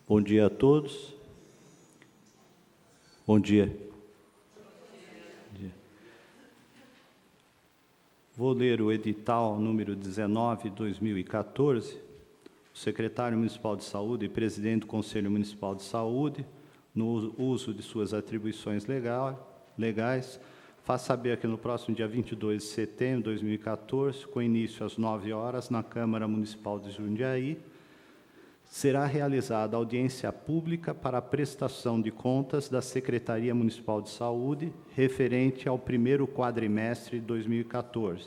Bom dia a todos. Bom dia. Bom dia. Vou ler o edital número 19, 2014. O secretário municipal de saúde e presidente do Conselho Municipal de Saúde, no uso de suas atribuições legais, faz saber que no próximo dia 22 de setembro de 2014, com início às 9 horas, na Câmara Municipal de Jundiaí, será realizada audiência pública para a prestação de contas da Secretaria Municipal de Saúde referente ao primeiro quadrimestre de 2014,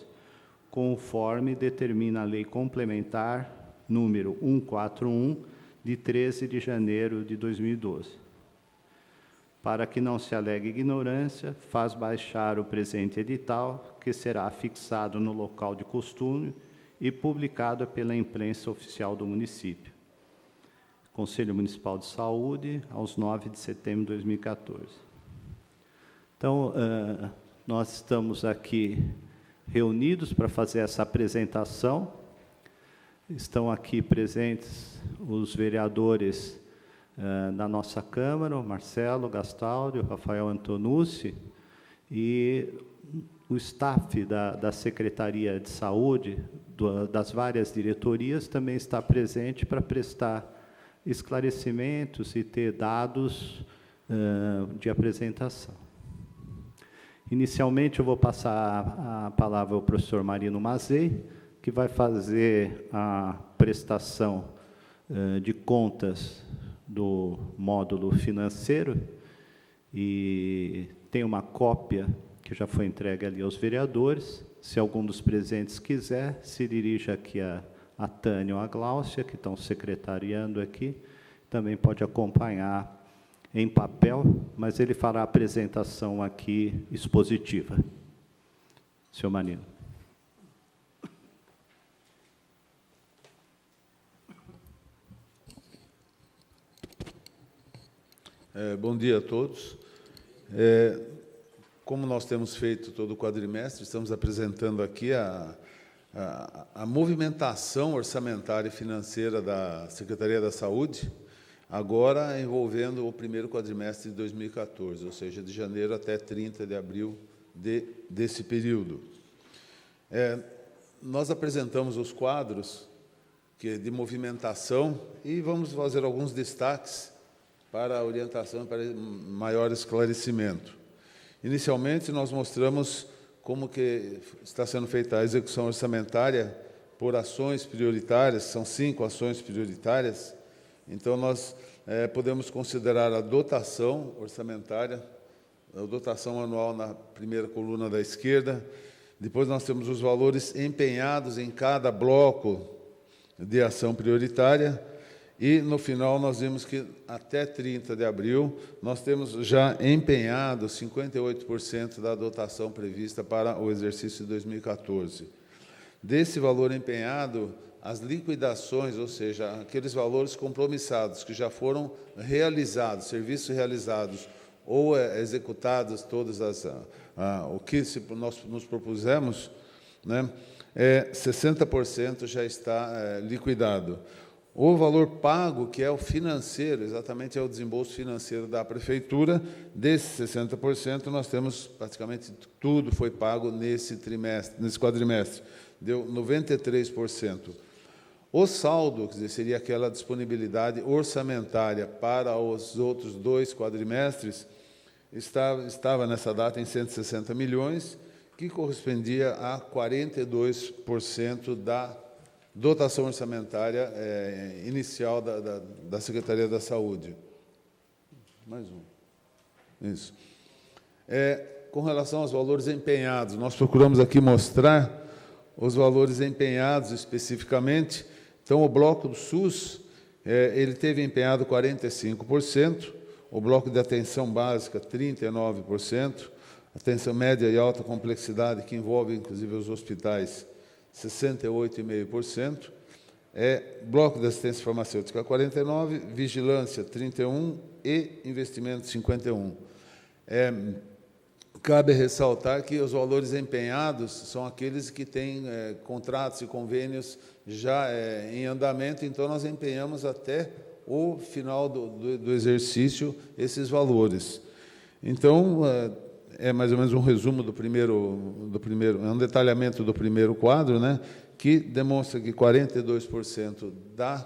conforme determina a Lei Complementar número 141, de 13 de janeiro de 2012. Para que não se alegue ignorância, faz baixar o presente edital, que será fixado no local de costume e publicado pela imprensa oficial do município. Conselho Municipal de Saúde, aos 9 de setembro de 2014. Então, nós estamos aqui reunidos para fazer essa apresentação. Estão aqui presentes os vereadores da nossa Câmara, o Marcelo Gastaldi, o Rafael Antonucci, e o staff da Secretaria de Saúde, das várias diretorias, também está presente para prestar esclarecimentos e ter dados de apresentação. Inicialmente, eu vou passar a palavra ao professor Marino Mazei, que vai fazer a prestação de contas do módulo financeiro, e tem uma cópia que já foi entregue ali aos vereadores. Se algum dos presentes quiser, se dirija aqui a Tânia ou a Gláucia, que estão secretariando aqui, também pode acompanhar em papel, mas ele fará a apresentação aqui expositiva. Senhor Marino. Bom dia a todos. Como nós temos feito todo o quadrimestre, estamos apresentando aqui a movimentação orçamentária e financeira da Secretaria da Saúde, agora envolvendo o primeiro quadrimestre de 2014, ou seja, de janeiro até 30 de abril desse período. Nós apresentamos os quadros de movimentação e vamos fazer alguns destaques para a orientação, para maior esclarecimento. Inicialmente, nós mostramos como que está sendo feita a execução orçamentária por ações prioritárias, são 5 ações prioritárias. Então, nós podemos considerar a dotação orçamentária, a dotação anual na primeira coluna da esquerda. Depois, nós temos os valores empenhados em cada bloco de ação prioritária. E, no final, nós vimos que, até 30 de abril, nós temos já empenhado 58% da dotação prevista para o exercício de 2014. Desse valor empenhado, as liquidações, ou seja, aqueles valores compromissados que já foram realizados, serviços realizados ou executados, todas o que nós nos propusemos, né, 60% já está liquidado. O valor pago, que é o financeiro, exatamente é o desembolso financeiro da Prefeitura, desses 60%, nós temos praticamente tudo foi pago nesse quadrimestre, deu 93%. O saldo, quer dizer, seria aquela disponibilidade orçamentária para os outros 2 quadrimestres, estava nessa data em 160 milhões, que correspondia a 42% da dotação orçamentária inicial da Secretaria da Saúde. Mais um. Isso. Com relação aos valores empenhados, nós procuramos aqui mostrar os valores empenhados especificamente. Então, o bloco do SUS, ele teve empenhado 45%, o bloco de atenção básica, 39%, atenção média e alta complexidade, que envolve, inclusive, os hospitais, 68,5%, bloco de assistência farmacêutica 49%, vigilância 31% e investimento 51%. Cabe ressaltar que os valores empenhados são aqueles que têm contratos e convênios já em andamento, então nós empenhamos até o final do exercício esses valores. Então, é mais ou menos um resumo do primeiro, é um detalhamento do primeiro quadro, né, que demonstra que 42% da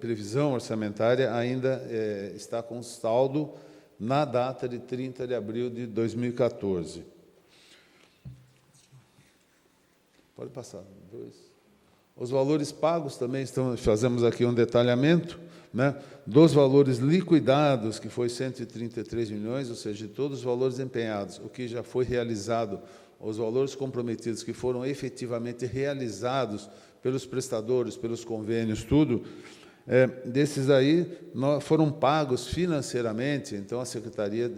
previsão orçamentária ainda está com saldo na data de 30 de abril de 2014. Pode passar. Os valores pagos também fazemos aqui um detalhamento, né, dos valores liquidados, que foi 133 milhões, ou seja, de todos os valores empenhados, o que já foi realizado, os valores comprometidos que foram efetivamente realizados pelos prestadores, pelos convênios, tudo, desses aí foram pagos financeiramente. Então, a Secretaria,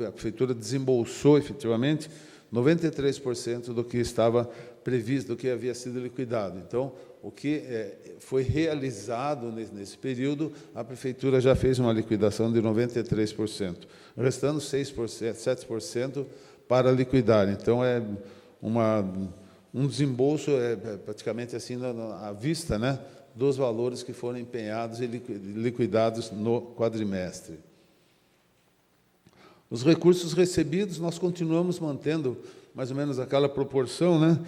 a Prefeitura desembolsou efetivamente 93% do que estava previsto, do que havia sido liquidado. Então, o que foi realizado nesse período, a Prefeitura já fez uma liquidação de 93%, restando 7% para liquidar. Então, é um desembolso praticamente assim à vista, né, dos valores que foram empenhados e liquidados no quadrimestre. Os recursos recebidos, nós continuamos mantendo mais ou menos aquela proporção, né?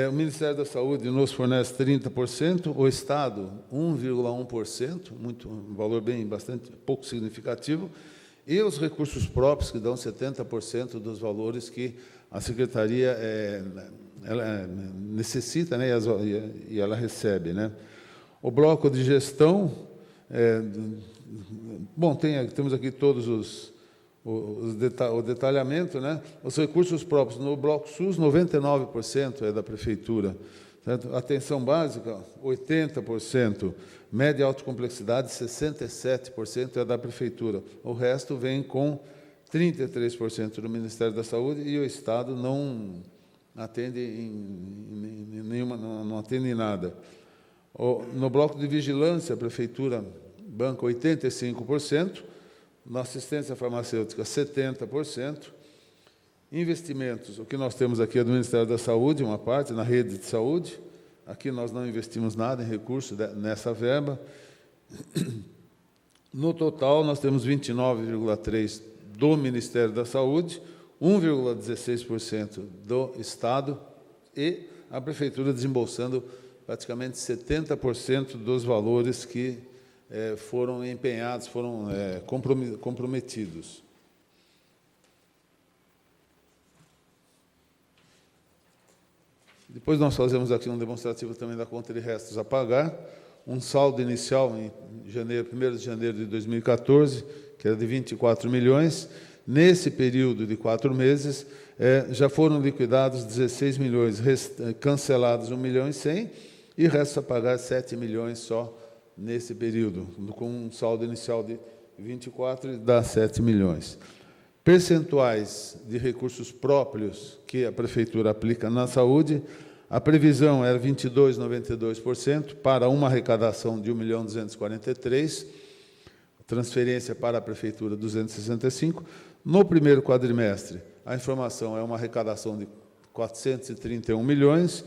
O Ministério da Saúde nos fornece 30%, o Estado 1,1%, um valor bastante pouco significativo, e os recursos próprios, que dão 70% dos valores que a Secretaria ela necessita, né, e ela recebe, né? O bloco de gestão, bom, temos aqui todos o detalhamento, né? Os recursos próprios no bloco SUS, 99% é da Prefeitura. Certo? Atenção básica, 80%. Média e alta complexidade, 67% é da Prefeitura. O resto vem com 33% do Ministério da Saúde, e o Estado não atende em nenhuma, não atende em nada. No bloco de vigilância, a Prefeitura banca 85%, na assistência farmacêutica 70%, investimentos, o que nós temos aqui é do Ministério da Saúde, uma parte, na rede de saúde, aqui nós não investimos nada em recurso nessa verba. No total, nós temos 29,3% do Ministério da Saúde, 1,16% do Estado, e a Prefeitura desembolsando praticamente 70% dos valores que foram empenhados, foram comprometidos. Depois nós fazemos aqui um demonstrativo também da conta de restos a pagar, um saldo inicial em 1º de janeiro de 2014, que era de 24 milhões. Nesse período de 4 meses, já foram liquidados 16 milhões, cancelados 1 milhão e 100, e resta a pagar 7 milhões só nesse período, com um saldo inicial de 24, dá 7 milhões. Percentuais de recursos próprios que a Prefeitura aplica na saúde, a previsão era 22,92% para uma arrecadação de 1.243.000, transferência para a Prefeitura 265. No primeiro quadrimestre, a informação é uma arrecadação de 431 milhões,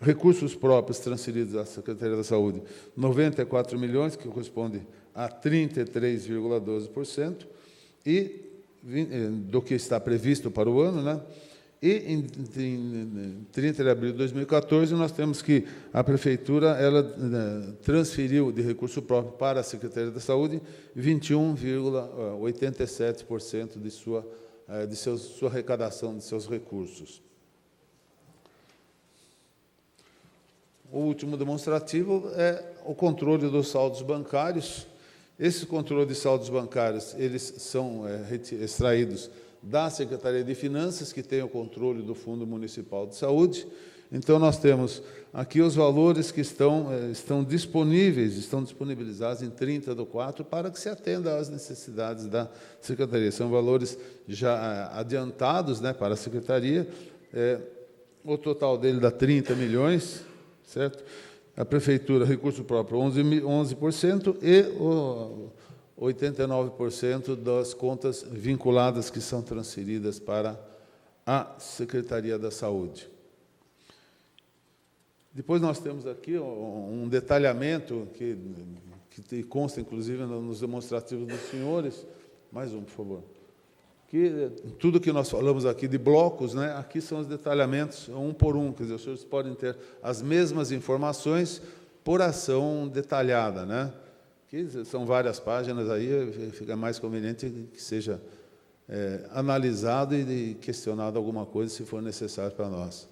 recursos próprios transferidos à Secretaria da Saúde, 94 milhões, que corresponde a 33,12%, e do que está previsto para o ano, né? E em 30 de abril de 2014, nós temos que a Prefeitura ela transferiu de recurso próprio para a Secretaria da Saúde 21,87% de sua arrecadação, de seus recursos. O último demonstrativo é o controle dos saldos bancários. Esse controle de saldos bancários, eles são extraídos da Secretaria de Finanças, que tem o controle do Fundo Municipal de Saúde. Então, nós temos aqui os valores que estão disponibilizados em 30/4 para que se atenda às necessidades da Secretaria. São valores já adiantados, né, para a Secretaria. O total dele dá 30 milhões, certo? A Prefeitura, recurso próprio, 11%, e 89% das contas vinculadas que são transferidas para a Secretaria da Saúde. Depois nós temos aqui um detalhamento que que consta, inclusive, nos demonstrativos dos senhores. Mais um, por favor. Que tudo que nós falamos aqui de blocos, né, aqui são os detalhamentos, um por um, quer dizer, os senhores podem ter as mesmas informações por ação detalhada, né? Que são várias páginas, aí fica mais conveniente que seja analisado e questionado alguma coisa, se for necessário para nós.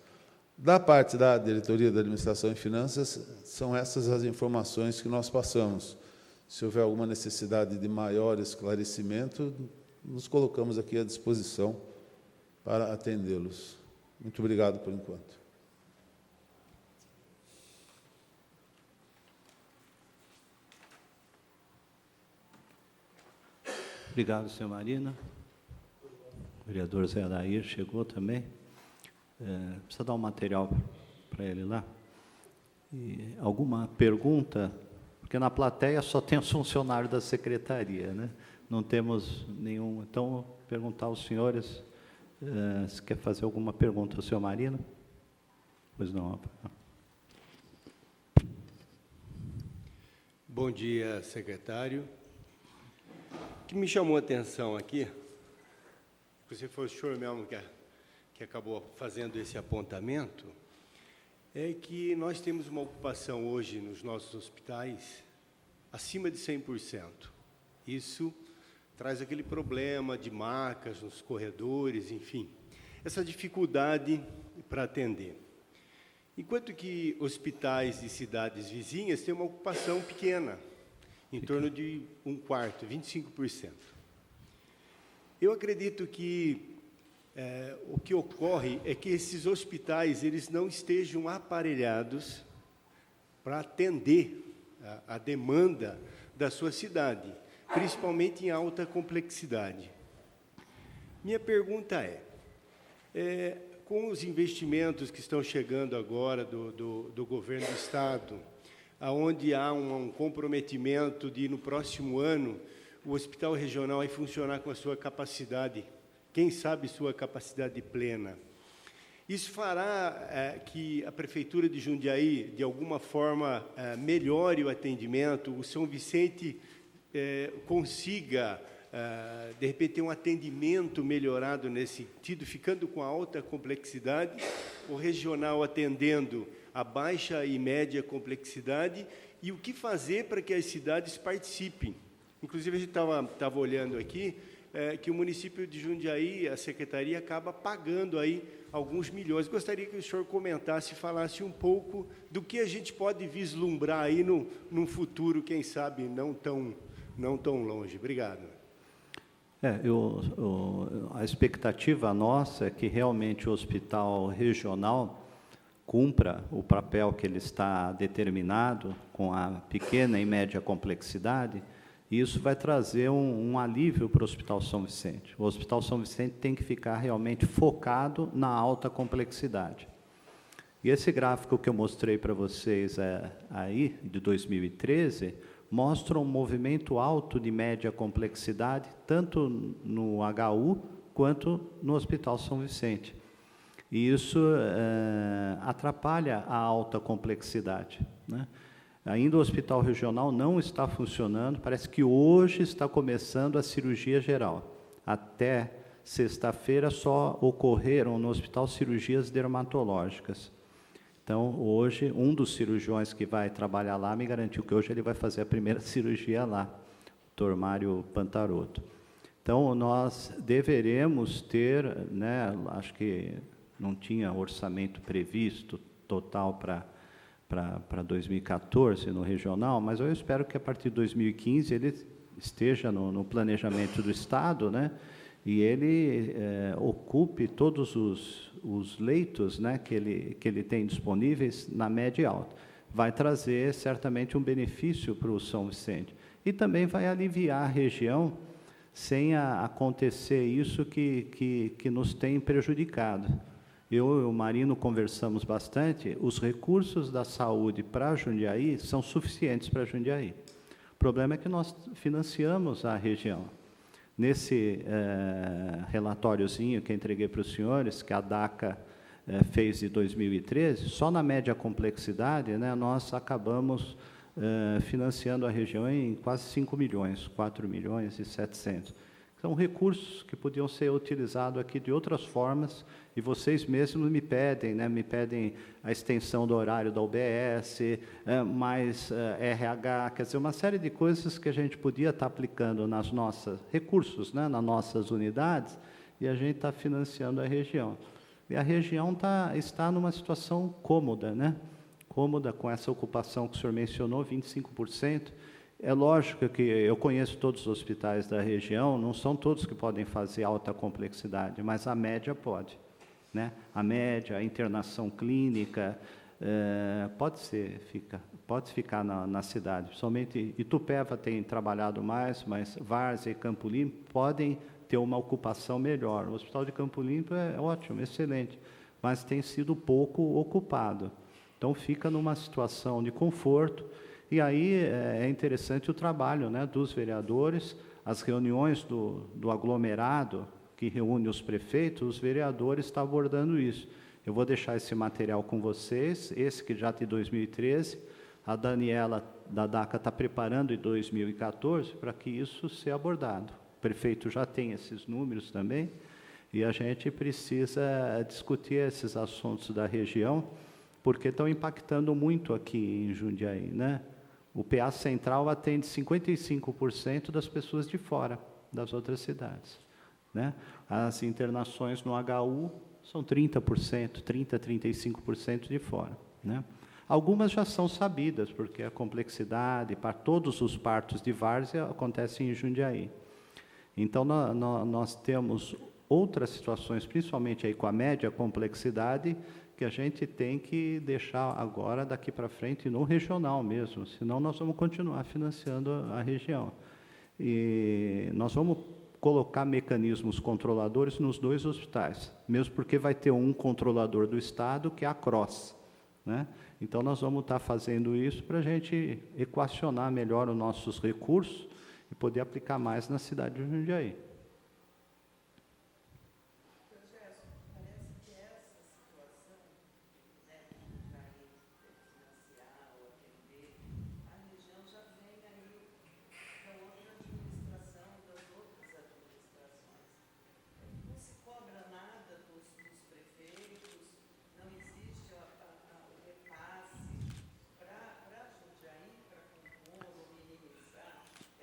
Da parte da Diretoria da Administração e Finanças, são essas as informações que nós passamos. Se houver alguma necessidade de maior esclarecimento, nos colocamos aqui à disposição para atendê-los. Muito obrigado por enquanto. Obrigado, senhor Marino. O vereador Zé Adair chegou também. Precisa dar um material para ele lá. E alguma pergunta? Porque na plateia só tem os funcionários da secretaria, né? Não temos nenhum. Então, vou perguntar aos senhores se quer fazer alguma pergunta ao senhor Marino. Pois não. Bom dia, secretário. O que me chamou a atenção aqui, se foi o senhor mesmo que acabou fazendo esse apontamento, é que nós temos uma ocupação hoje nos nossos hospitais acima de 100%. Isso traz aquele problema de macas nos corredores, enfim, essa dificuldade para atender. Enquanto que hospitais de cidades vizinhas têm uma ocupação pequena, em torno de 1/4, 25%. Eu acredito que o que ocorre é que esses hospitais eles não estejam aparelhados para atender a demanda da sua cidade, principalmente em alta complexidade. Minha pergunta com os investimentos que estão chegando agora do governo do Estado, onde há um comprometimento de, no próximo ano, o hospital regional vai funcionar com a sua capacidade, quem sabe sua capacidade plena. Isso fará que a Prefeitura de Jundiaí, de alguma forma, melhore o atendimento, o São Vicente consiga, de repente, ter um atendimento melhorado nesse sentido, ficando com alta complexidade, o regional atendendo a baixa e média complexidade, e o que fazer para que as cidades participem. Inclusive, a gente estava olhando aqui, que o município de Jundiaí, a secretaria, acaba pagando aí alguns milhões. Gostaria que o senhor comentasse, falasse um pouco do que a gente pode vislumbrar aí num futuro, quem sabe, não tão longe. Obrigado. A expectativa nossa é que realmente o hospital regional cumpra o papel que ele está determinado, com a pequena e média complexidade, e isso vai trazer um alívio para o Hospital São Vicente. O Hospital São Vicente tem que ficar realmente focado na alta complexidade. E esse gráfico que eu mostrei para vocês aí, de 2013, mostra um movimento alto de média complexidade, tanto no HU quanto no Hospital São Vicente. E isso atrapalha a alta complexidade, né? Ainda o hospital regional não está funcionando, parece que hoje está começando a cirurgia geral. Até sexta-feira só ocorreram no hospital cirurgias dermatológicas. Então, hoje, um dos cirurgiões que vai trabalhar lá me garantiu que hoje ele vai fazer a primeira cirurgia lá, o Dr. Mário Pantarotto. Então, nós deveremos ter, né, acho que não tinha orçamento previsto total para 2014 no regional, mas eu espero que a partir de 2015 ele esteja no planejamento do Estado, né, e ele ocupe todos os leitos, né, que ele tem disponíveis na média e alta. Vai trazer certamente um benefício para o São Vicente. E também vai aliviar a região sem acontecer isso que nos tem prejudicado. Eu e o Marino conversamos bastante, os recursos da saúde para Jundiaí são suficientes para Jundiaí. O problema é que nós financiamos a região. Nesse relatóriozinho que eu entreguei para os senhores, que a DACA fez de 2013, só na média complexidade, né, nós acabamos financiando a região em quase 5 milhões, 4 milhões e 700. São recursos que podiam ser utilizados aqui de outras formas, e vocês mesmos me pedem, né, me pedem a extensão do horário da UBS, mais RH, quer dizer, uma série de coisas que a gente podia estar aplicando nas nossas recursos, né, nas nossas unidades, e a gente está financiando a região. E a região está numa situação cômoda, né? Cômoda com essa ocupação que o senhor mencionou, 25%. É lógico que eu conheço todos os hospitais da região, não são todos que podem fazer alta complexidade, mas a média pode, né? A média, a internação clínica, pode ficar na cidade. Principalmente Itupeva tem trabalhado mais, mas Várzea e Campo Limpo podem ter uma ocupação melhor. O Hospital de Campo Limpo é ótimo, excelente, mas tem sido pouco ocupado. Então, fica numa situação de conforto. E aí é interessante o trabalho, né, dos vereadores, as reuniões do aglomerado, que reúne os prefeitos, os vereadores estão abordando isso. Eu vou deixar esse material com vocês, esse que já de 2013, a Daniela da DACA está preparando em 2014 para que isso seja abordado. O prefeito já tem esses números também, e a gente precisa discutir esses assuntos da região, porque estão impactando muito aqui em Jundiaí, né? O PA Central atende 55% das pessoas de fora, das outras cidades, né? As internações no HU são 30%, 35% de fora, né? Algumas já são sabidas, porque a complexidade, para todos os partos de várzea, acontecem em Jundiaí. Então, nós temos outras situações, principalmente aí com a média complexidade, que a gente tem que deixar agora, daqui para frente, no regional mesmo, senão nós vamos continuar financiando a região. E nós vamos colocar mecanismos controladores nos 2 hospitais, mesmo porque vai ter um controlador do Estado, que é a CROSS, né? Então, nós vamos estar fazendo isso para a gente equacionar melhor os nossos recursos e poder aplicar mais na cidade de Jundiaí.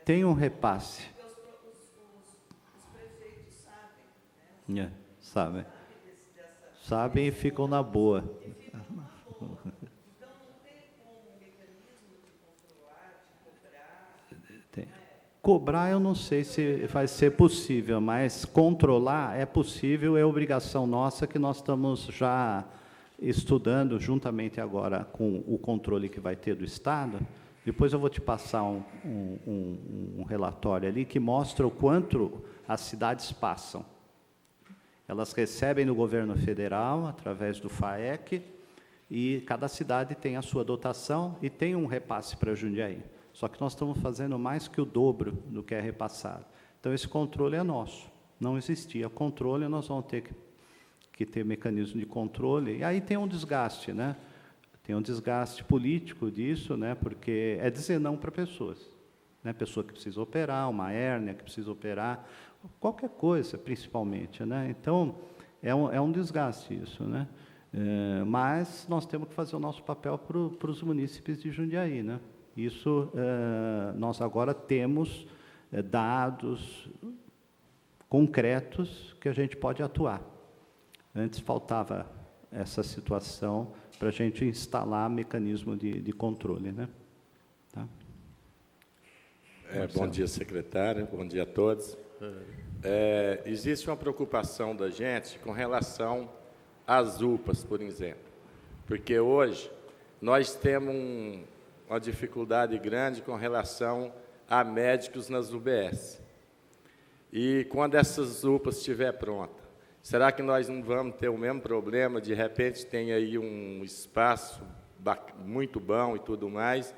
Tem um repasse. Os prefeitos sabem, né? Sabem e ficam na boa. Então, não tem como um mecanismo de controlar, de cobrar? Cobrar, eu não sei se vai ser possível, mas controlar é possível, é obrigação nossa, que nós estamos já estudando, juntamente agora com o controle que vai ter do Estado. Depois eu vou te passar um relatório ali que mostra o quanto as cidades passam. Elas recebem no governo federal, através do FAEC, e cada cidade tem a sua dotação e tem um repasse para Jundiaí. Só que nós estamos fazendo mais que o dobro do que é repassado. Então, esse controle é nosso. Não existia controle, nós vamos ter que ter mecanismo de controle. E aí tem um desgaste, né? Tem um desgaste político disso, né? Porque é dizer não para pessoas, né? Pessoa que precisa operar, uma hérnia que precisa operar, qualquer coisa, principalmente, né? Então, é um desgaste isso, né? Mas nós temos que fazer o nosso papel para os munícipes de Jundiaí, né? Isso, nós agora temos dados concretos que a gente pode atuar. Antes faltava essa situação para a gente instalar mecanismo de controle, né? Tá? Bom dia, secretária. Bom dia a todos. Existe uma preocupação da gente com relação às UPAs, por exemplo, porque hoje nós temos uma dificuldade grande com relação a médicos nas UBS. E quando essas UPAs estiver pronta, será que nós não vamos ter o mesmo problema? De repente tem aí um espaço muito bom e tudo mais,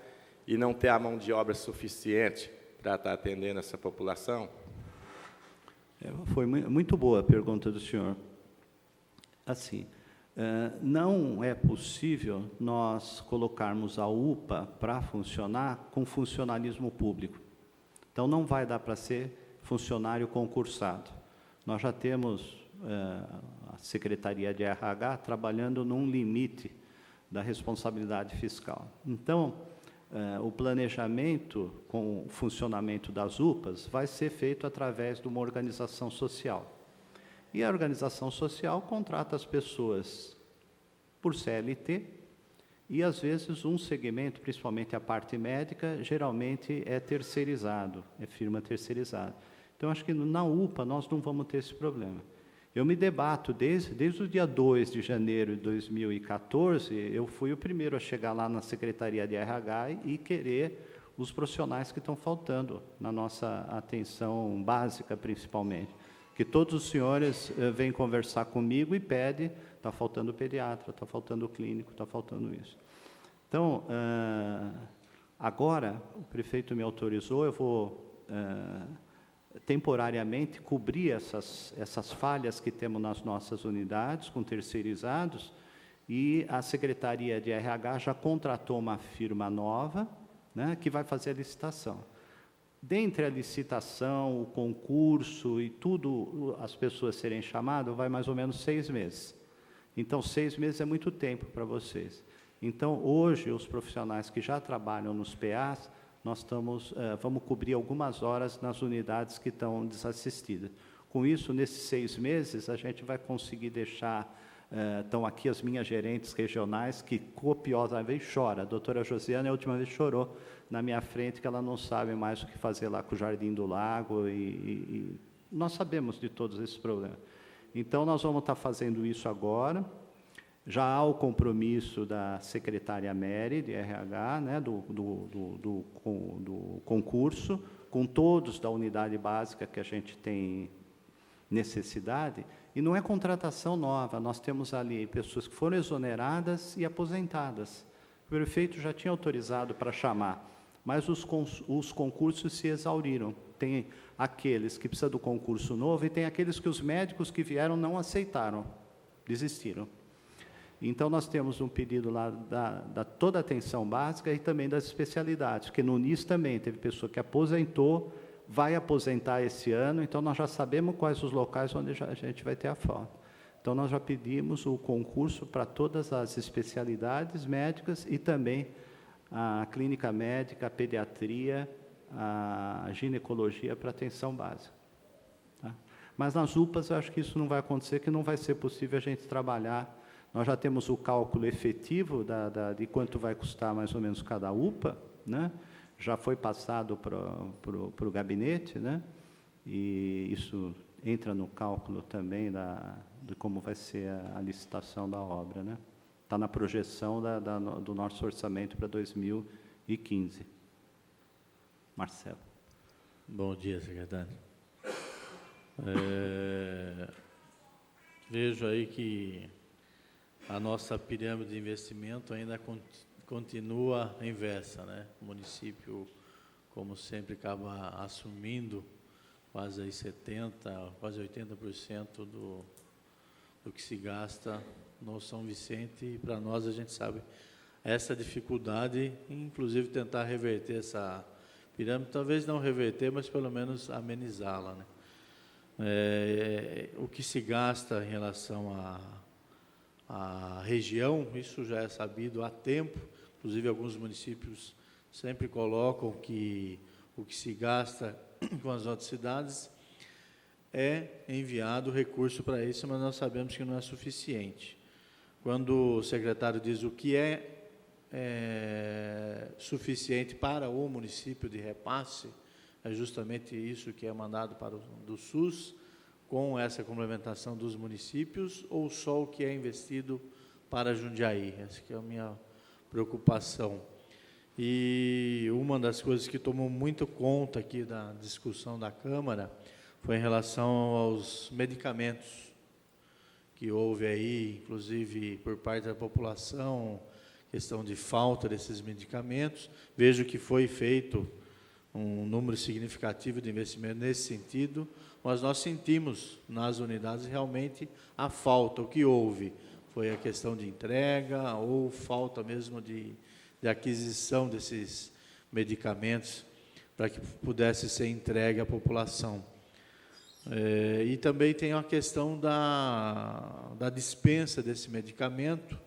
e não ter a mão de obra suficiente para estar atendendo essa população? Foi muito boa a pergunta do senhor. Assim, não é possível nós colocarmos a UPA para funcionar com funcionalismo público. Então, não vai dar para ser funcionário concursado. Nós já temos a Secretaria de RH trabalhando num limite da responsabilidade fiscal. Então, o planejamento com o funcionamento das UPAs vai ser feito através de uma organização social. E a organização social contrata as pessoas por CLT e, às vezes, um segmento, principalmente a parte médica, geralmente é terceirizado, é firma terceirizada. Então, acho que na UPA nós não vamos ter esse problema. Eu me debato desde o dia 2 de janeiro de 2014, eu fui o primeiro a chegar lá na Secretaria de RH e querer os profissionais que estão faltando na nossa atenção básica, principalmente. Que todos os senhores vêm conversar comigo e pedem, está faltando pediatra, está faltando clínico, está faltando isso. Então, agora, o prefeito me autorizou, eu vou temporariamente cobrir essas falhas que temos nas nossas unidades, com terceirizados, e a Secretaria de RH já contratou uma firma nova, né, que vai fazer a licitação. Dentre a licitação, o concurso e tudo, as pessoas serem chamadas, vai mais ou menos 6 meses. Então, 6 meses é muito tempo para vocês. Então, hoje, os profissionais que já trabalham nos PAs, nós vamos cobrir algumas horas nas unidades que estão desassistidas. Com isso, nesses 6 meses, a gente vai conseguir deixar... estão aqui as minhas gerentes regionais, que copiosamente choram. A doutora Josiana, a última vez, chorou na minha frente, que ela não sabe mais o que fazer lá com o Jardim do Lago, e nós sabemos de todos esses problemas. Então, nós vamos estar fazendo isso agora. Já há o compromisso da secretária Mary, de RH, né, do concurso, com todos da unidade básica que a gente tem necessidade, e não é contratação nova, nós temos ali pessoas que foram exoneradas e aposentadas. O prefeito já tinha autorizado para chamar, mas os concursos se exauriram. Tem aqueles que precisam do concurso novo e tem aqueles que os médicos que vieram não aceitaram, desistiram. Então, nós temos um pedido lá da toda a atenção básica e também das especialidades, porque no UNIS também teve pessoa que aposentou, vai aposentar esse ano, então nós já sabemos quais os locais onde a gente vai ter a falta. Então, nós já pedimos o concurso para todas as especialidades médicas e também a clínica médica, a pediatria, a ginecologia para atenção básica. Tá? Mas nas UPAs, eu acho que isso não vai acontecer, que não vai ser possível a gente trabalhar. Nós já temos o cálculo efetivo de quanto vai custar mais ou menos cada UPA, né? Já foi passado para o gabinete, né? E isso entra no cálculo também de como vai ser a licitação da obra, né? Está na projeção do nosso orçamento para 2015. Marcelo. Bom dia, secretário. Vejo aí que a nossa pirâmide de investimento ainda continua inversa, né? O município, como sempre, acaba assumindo quase aí 70%, quase 80% do que se gasta no São Vicente, e para nós a gente sabe essa dificuldade, inclusive tentar reverter essa pirâmide, talvez não reverter, mas pelo menos amenizá-la, né? O que se gasta em relação à região, isso já é sabido há tempo, inclusive alguns municípios sempre colocam que o que se gasta com as outras cidades é enviado recurso para isso, mas nós sabemos que não é suficiente. Quando o secretário diz o que é suficiente para o município de repasse, é justamente isso que é mandado para do SUS, com essa complementação dos municípios, ou só o que é investido para Jundiaí? Essa que é a minha preocupação. E uma das coisas que tomou muito conta aqui da discussão da Câmara foi em relação aos medicamentos, que houve aí, inclusive por parte da população, questão de falta desses medicamentos. Vejo que foi feito um número significativo de investimento nesse sentido, mas nós sentimos nas unidades realmente a falta. O que houve? Foi a questão de entrega ou falta mesmo de aquisição desses medicamentos para que pudesse ser entregue à população. E também tem a questão da dispensa desse medicamento,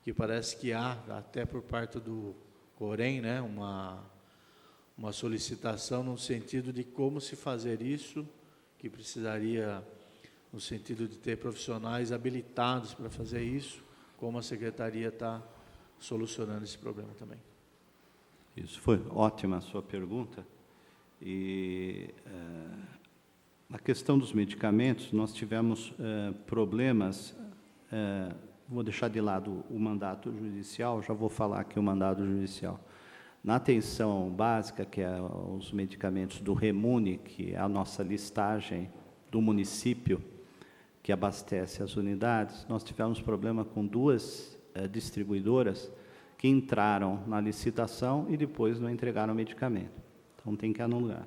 que parece que há, até por parte do Corém, né, uma solicitação no sentido de como se fazer isso, que precisaria, no sentido de ter profissionais habilitados para fazer isso, como a Secretaria está solucionando esse problema também. Isso, foi ótima a sua pergunta. E na questão dos medicamentos, nós tivemos problemas, vou deixar de lado o mandato judicial, já vou falar aqui o mandado judicial. Na atenção básica, que é os medicamentos do Remune, que é a nossa listagem do município, que abastece as unidades, nós tivemos problema com duas distribuidoras que entraram na licitação e depois não entregaram o medicamento. Então, tem que anular.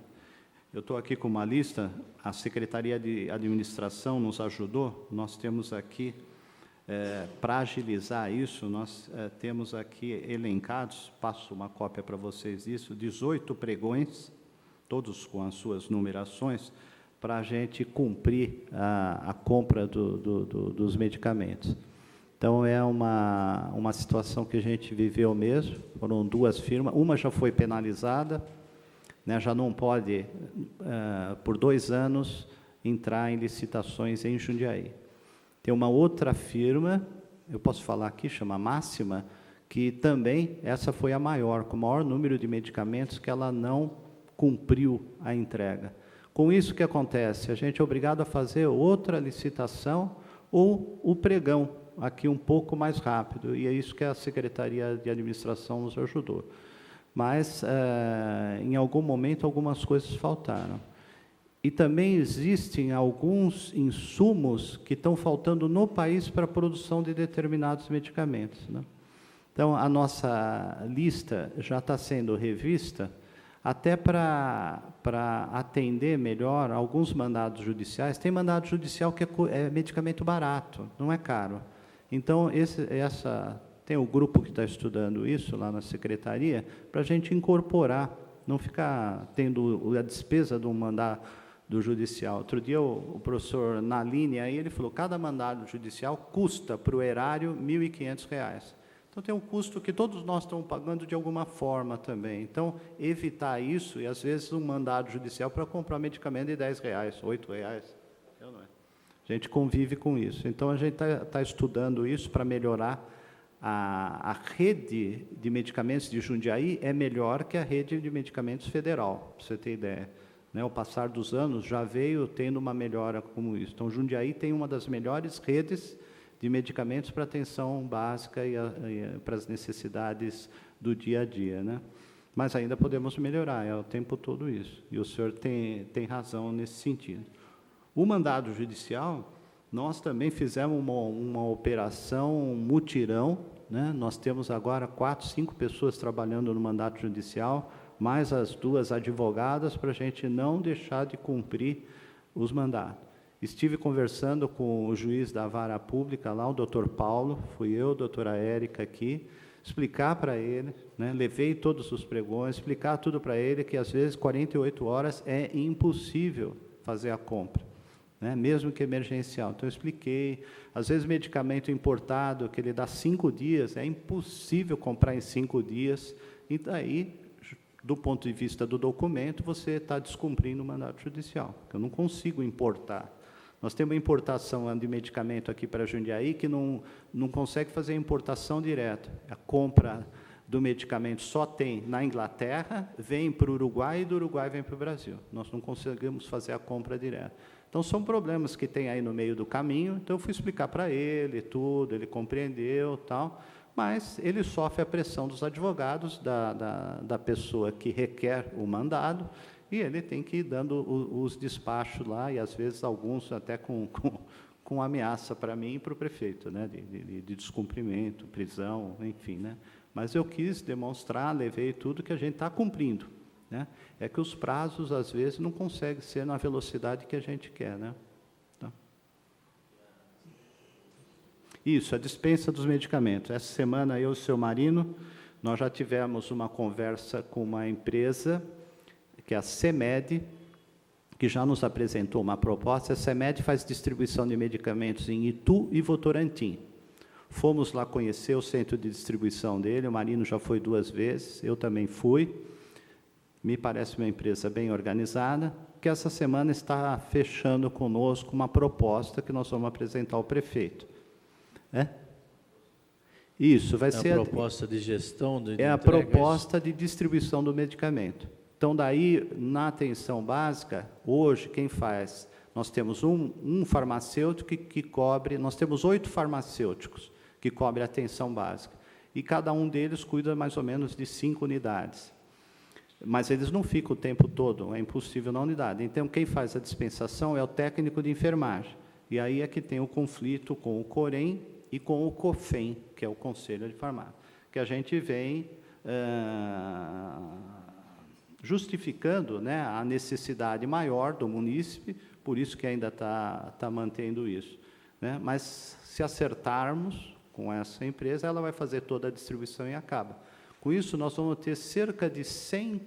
Eu estou aqui com uma lista, a Secretaria de Administração nos ajudou, nós temos aqui, para agilizar isso, nós temos aqui elencados, passo uma cópia para vocês disso, 18 pregões, todos com as suas numerações, para a gente cumprir a compra dos medicamentos. Então, é uma situação que a gente viveu mesmo, foram duas firmas, uma já foi penalizada, né, já não pode, por 2 anos, entrar em licitações em Jundiaí. Tem uma outra firma, eu posso falar aqui, chama Máxima, que também, essa foi a maior, com o maior número de medicamentos que ela não cumpriu a entrega. Com isso, o que acontece? A gente é obrigado a fazer outra licitação ou o pregão, aqui um pouco mais rápido, e é isso que a Secretaria de Administração nos ajudou. Mas, em algum momento, algumas coisas faltaram. E também existem alguns insumos que estão faltando no país para a produção de determinados medicamentos, né? Então, a nossa lista já está sendo revista, até para atender melhor alguns mandados judiciais. Tem mandado judicial que é medicamento barato, não é caro. Então, tem o grupo que está estudando isso lá na Secretaria, para a gente incorporar, não ficar tendo a despesa do mandado do judicial. Outro dia, o professor Nalini, aí ele falou, cada mandado judicial custa para o erário R$ 1.500. Então, tem um custo que todos nós estamos pagando de alguma forma também. Então, evitar isso, e às vezes um mandado judicial para comprar medicamento de R$ 10, R$ 8. A gente convive com isso. Então, a gente está estudando isso para melhorar. A rede de medicamentos de Jundiaí é melhor que a rede de medicamentos federal, para você ter ideia. Né, ao passar dos anos, já veio tendo uma melhora como isso. Então, Jundiaí tem uma das melhores redes de medicamentos para atenção básica e para as necessidades do dia a dia, né? Mas ainda podemos melhorar, é o tempo todo isso. E o senhor tem razão nesse sentido. O mandado judicial, nós também fizemos uma operação mutirão, né? Nós temos agora 4, 5 pessoas trabalhando no mandato judicial, mais as 2 advogadas, para a gente não deixar de cumprir os mandatos. Estive conversando com o juiz da vara pública lá, o doutor Paulo, fui eu, a doutora Érica aqui, explicar para ele, né, levei todos os pregões, explicar tudo para ele, que às vezes 48 horas é impossível fazer a compra, né, mesmo que emergencial. Então, eu expliquei, às vezes medicamento importado, que ele dá 5 dias, é impossível comprar em 5 dias, e daí, do ponto de vista do documento, você está descumprindo o mandato judicial, porque eu não consigo importar. Nós temos importação de medicamento aqui para Jundiaí que não consegue fazer importação direta. A compra do medicamento só tem na Inglaterra, vem para o Uruguai e do Uruguai vem para o Brasil. Nós não conseguimos fazer a compra direta. Então, são problemas que tem aí no meio do caminho. Então, eu fui explicar para ele tudo, ele compreendeu, tal, mas ele sofre a pressão dos advogados, da pessoa que requer o mandado, e ele tem que ir dando os despachos lá, e às vezes alguns até com ameaça para mim e para o prefeito, né, de descumprimento, prisão, enfim, né. Mas eu quis demonstrar, levei tudo que a gente está cumprindo, né. É que os prazos, às vezes, não conseguem ser na velocidade que a gente quer, né. Tá. Isso, a dispensa dos medicamentos. Essa semana, eu e o seu Marino, nós já tivemos uma conversa com uma empresa, que é a CEMED, que já nos apresentou uma proposta. A CEMED faz distribuição de medicamentos em Itu e Votorantim. Fomos lá conhecer o centro de distribuição dele, o Marino já foi 2 vezes, eu também fui. Me parece uma empresa bem organizada, que essa semana está fechando conosco uma proposta que nós vamos apresentar ao prefeito. Isso, vai ser... É a proposta de gestão de a proposta de distribuição do medicamento. Então, daí, na atenção básica, hoje, quem faz? Nós temos um farmacêutico que cobre... Nós temos 8 farmacêuticos que cobrem a atenção básica. E cada um deles cuida mais ou menos de 5 unidades. Mas eles não ficam o tempo todo, é impossível na unidade. Então, quem faz a dispensação é o técnico de enfermagem. E aí é que tem o conflito com o COREM e com o COFEM, que é o Conselho de Farmácia, que a gente vem justificando, né, a necessidade maior do munícipe, por isso que ainda está mantendo isso. Né? Mas, se acertarmos com essa empresa, ela vai fazer toda a distribuição e acaba. Com isso, nós vamos ter cerca de 100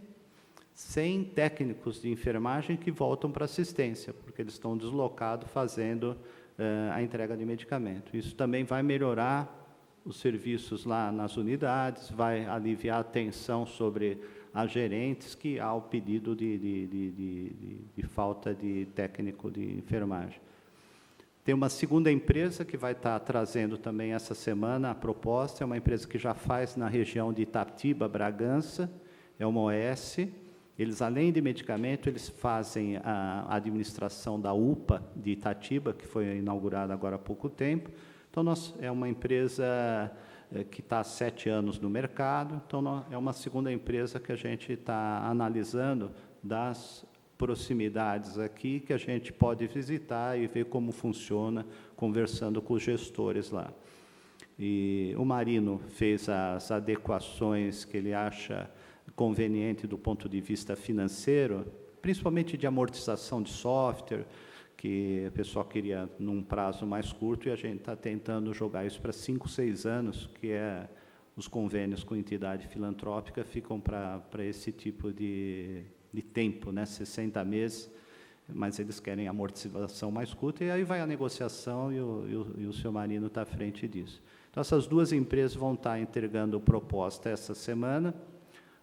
técnicos de enfermagem que voltam para assistência, porque eles estão deslocados fazendo a entrega de medicamento. Isso também vai melhorar os serviços lá nas unidades, vai aliviar a tensão sobre as gerentes, que há o pedido de falta de técnico de enfermagem. Tem uma segunda empresa que vai estar trazendo também essa semana a proposta, é uma empresa que já faz na região de Itatiba, Bragança, é uma OS. Eles, além de medicamento, eles fazem a administração da UPA de Itatiba, que foi inaugurada agora há pouco tempo. Então, é uma empresa que está há 7 anos no mercado, então é uma segunda empresa que a gente está analisando das proximidades aqui, que a gente pode visitar e ver como funciona, conversando com os gestores lá. E o Marino fez as adequações que ele acha conveniente do ponto de vista financeiro, principalmente de amortização de software, que o pessoal queria num prazo mais curto, e a gente está tentando jogar isso para 5, 6 anos, que é os convênios com entidade filantrópica ficam para esse tipo de tempo, né, 60 meses, mas eles querem amortização mais curta, e aí vai a negociação, e o seu Marino está à frente disso. Então, essas 2 empresas vão estar entregando proposta essa semana,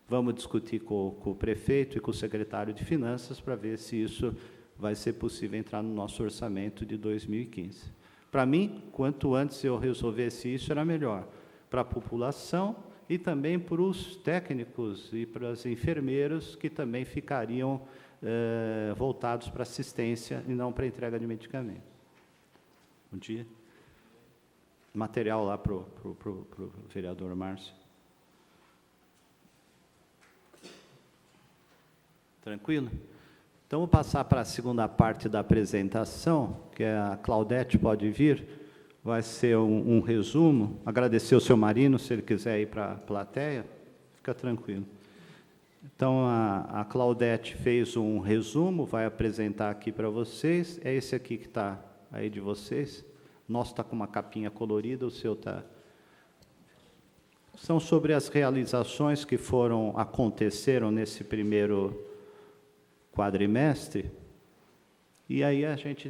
vamos discutir com o prefeito e com o secretário de Finanças para ver se isso vai ser possível entrar no nosso orçamento de 2015. Para mim, quanto antes eu resolvesse isso, era melhor, para a população e também para os técnicos e para os enfermeiros, que também ficariam voltados para assistência e não para entrega de medicamento. Bom dia. Material lá para o vereador Márcio. Tranquilo? Então, vou passar para a segunda parte da apresentação, que a Claudete pode vir. Vai ser um resumo. Agradecer ao seu Marino, se ele quiser ir para a plateia, fica tranquilo. Então, a Claudete fez um resumo, vai apresentar aqui para vocês. É esse aqui que está aí de vocês. O nosso está com uma capinha colorida, o seu está... São sobre as realizações que aconteceram nesse primeiro quadrimestre. E aí a gente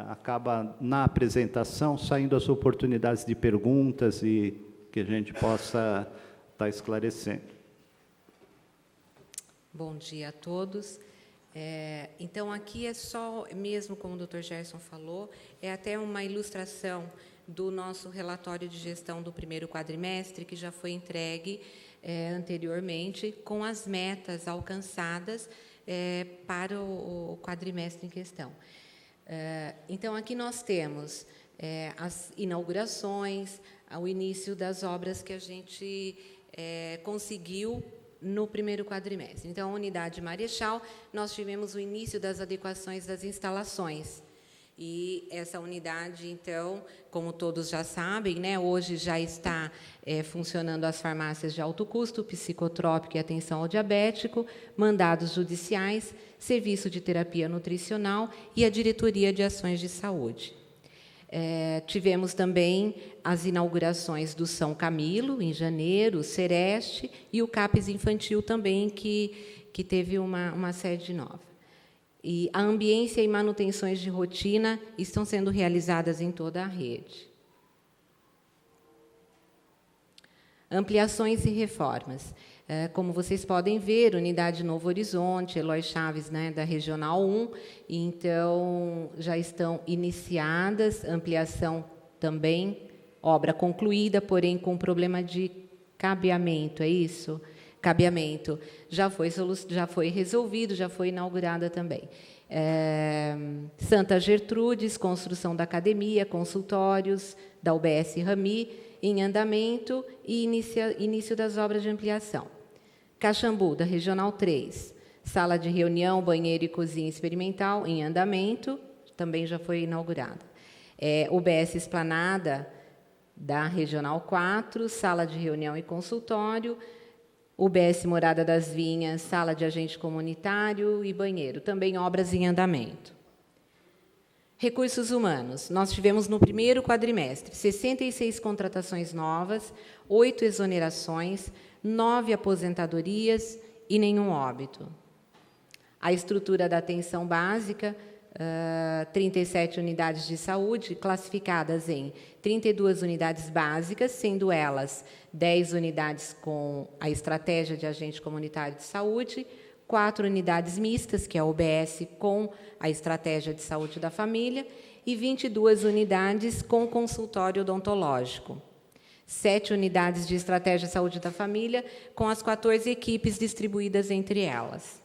acaba, na apresentação, saindo as oportunidades de perguntas e que a gente possa estar esclarecendo. Bom dia a todos. Então, aqui é só, mesmo como o Dr. Gerson falou, é até uma ilustração do nosso relatório de gestão do primeiro quadrimestre, que já foi entregue anteriormente, com as metas alcançadas para o quadrimestre em questão. Então, aqui nós temos as inaugurações, o início das obras que a gente conseguiu no primeiro quadrimestre. Então, a unidade Marechal, nós tivemos o início das adequações das instalações. E essa unidade, então, como todos já sabem, né, hoje já está funcionando as farmácias de alto custo, psicotrópico e atenção ao diabético, mandados judiciais, serviço de terapia nutricional e a diretoria de ações de saúde. Tivemos também as inaugurações do São Camilo, em janeiro, o Sereste, e o CAPES Infantil também, que teve uma sede nova. E a ambiência e manutenções de rotina estão sendo realizadas em toda a rede. Ampliações e reformas. Como vocês podem ver, Unidade Novo Horizonte, Eloy Chaves, né, da Regional 1, então já estão iniciadas, ampliação também, obra concluída, porém com problema de cabeamento, é isso? Cabeamento. Já foi resolvido, já foi inaugurada também. Santa Gertrudes, construção da academia, consultórios da UBS Rami, em andamento e início das obras de ampliação. Caxambu, da Regional 3, sala de reunião, banheiro e cozinha experimental, em andamento, também já foi inaugurada. UBS Esplanada, da Regional 4, sala de reunião e consultório, UBS Morada das Vinhas, sala de agente comunitário e banheiro, também obras em andamento. Recursos humanos. Nós tivemos no primeiro quadrimestre 66 contratações novas, 8 exonerações, 9 aposentadorias e nenhum óbito. A estrutura da atenção básica, 37 unidades de saúde, classificadas em 32 unidades básicas, sendo elas 10 unidades com a estratégia de agente comunitário de saúde, 4 unidades mistas, que é a UBS com a estratégia de saúde da família, e 22 unidades com consultório odontológico. 7 unidades de estratégia de saúde da família, com as 14 equipes distribuídas entre elas.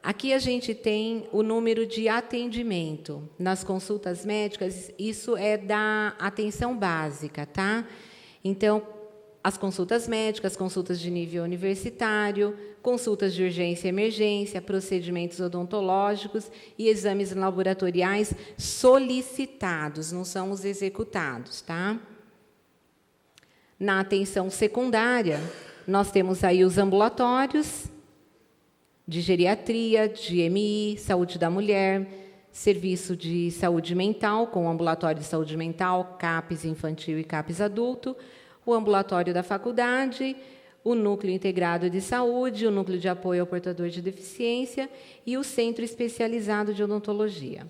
Aqui a gente tem o número de atendimento nas consultas médicas, isso é da atenção básica, tá? Então, as consultas médicas, consultas de nível universitário, consultas de urgência e emergência, procedimentos odontológicos e exames laboratoriais solicitados, não são os executados, tá? Na atenção secundária, nós temos aí os ambulatórios de geriatria, de MI, saúde da mulher, serviço de saúde mental, com ambulatório de saúde mental, CAPES infantil e CAPES adulto, o ambulatório da faculdade, o núcleo integrado de saúde, o núcleo de apoio ao portador de deficiência e o centro especializado de odontologia.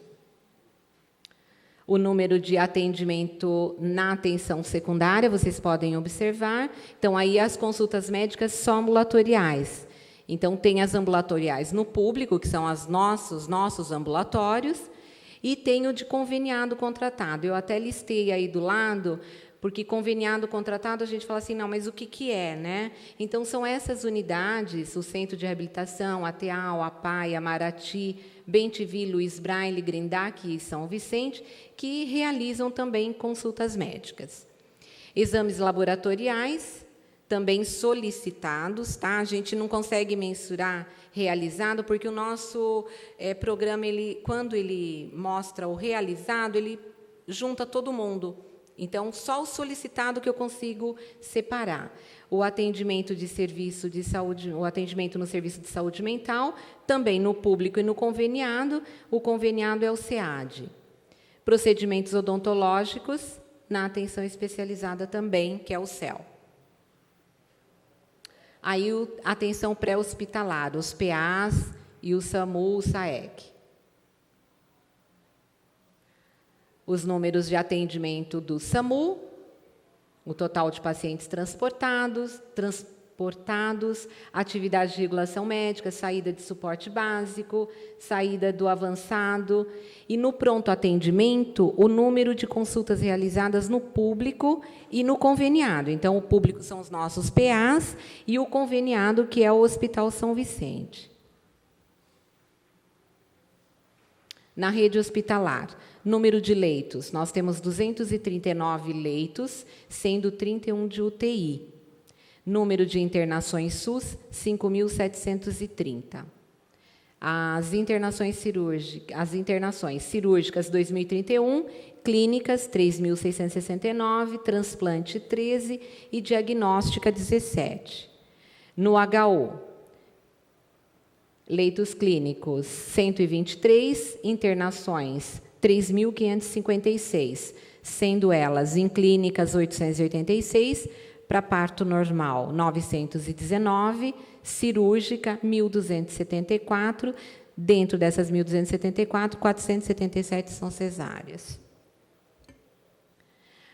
O número de atendimento na atenção secundária, vocês podem observar. Então, aí as consultas médicas só ambulatoriais. Então, tem as ambulatoriais no público, que são os nossos ambulatórios, e tem o de conveniado contratado. Eu até listei aí do lado, porque conveniado contratado, a gente fala assim, não, mas o que é, né? Então, são essas unidades, o Centro de Reabilitação, a TEAL, a PAI, a Marati, Bem-TV, Luiz Braille, Grendac e São Vicente, que realizam também consultas médicas. Exames laboratoriais, também solicitados, tá? A gente não consegue mensurar realizado, porque o nosso programa, quando ele mostra o realizado, ele junta todo mundo. Então, só o solicitado que eu consigo separar. O atendimento de serviço de saúde, o atendimento no serviço de saúde mental, também no público e no conveniado. O conveniado é o SEAD. Procedimentos odontológicos, na atenção especializada também, que é o CEL. Aí, a atenção pré-hospitalar, os PAs e o SAMU, o SAEC. Os números de atendimento do SAMU, o total de pacientes transportados, atividade de regulação médica, saída de suporte básico, saída do avançado. E no pronto atendimento, o número de consultas realizadas no público e no conveniado. Então, o público são os nossos PAs e o conveniado, que é o Hospital São Vicente. Na rede hospitalar, número de leitos, nós temos 239 leitos, sendo 31 de UTI. Número de internações SUS, 5.730. As internações cirúrgicas, 2.031, clínicas, 3.669, transplante, 13 e diagnóstica, 17. No HO, leitos clínicos, 123, internações, 3.556, sendo elas em clínicas 886, para parto normal 919, cirúrgica 1.274, dentro dessas 1.274, 477 são cesáreas.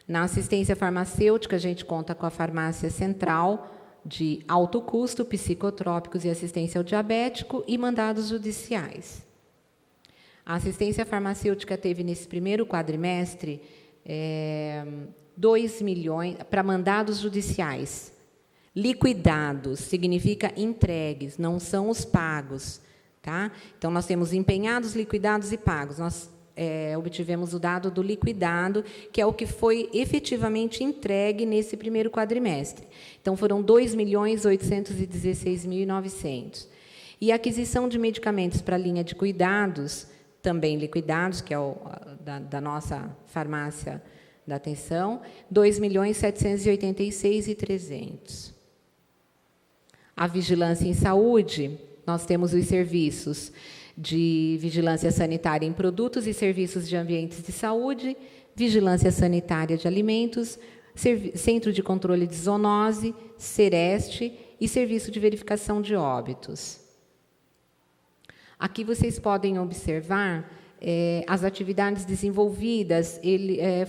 Na assistência farmacêutica, a gente conta com a farmácia central de alto custo, psicotrópicos e assistência ao diabético e mandados judiciais. A assistência farmacêutica teve, nesse primeiro quadrimestre, 2 milhões para mandados judiciais. Liquidados significa entregues, não são os pagos. Tá? Então, nós temos empenhados, liquidados e pagos. Nós obtivemos o dado do liquidado, que é o que foi efetivamente entregue nesse primeiro quadrimestre. Então, foram 2.816.900. E a aquisição de medicamentos para a linha de cuidados, também liquidados, que é da nossa farmácia da atenção, 2.786.300. A vigilância em saúde, nós temos os serviços de vigilância sanitária em produtos e serviços de ambientes de saúde, vigilância sanitária de alimentos, centro de controle de zoonose, Sereste e serviço de verificação de óbitos. Aqui vocês podem observar as atividades desenvolvidas,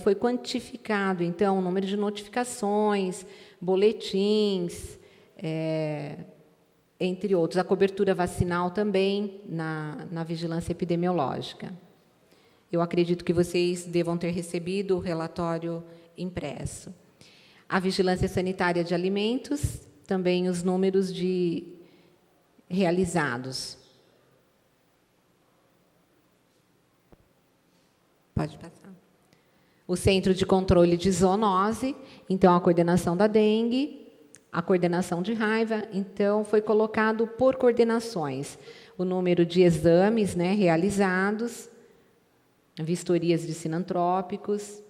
foi quantificado, então, o número de notificações, boletins, entre outros, a cobertura vacinal também na vigilância epidemiológica. Eu acredito que vocês devam ter recebido o relatório impresso. A vigilância sanitária de alimentos, também os números realizados. Pode passar. O Centro de Controle de Zoonose, então, a coordenação da dengue, a coordenação de raiva, então, foi colocado por coordenações. O número de exames, né, realizados, vistorias de sinantrópicos,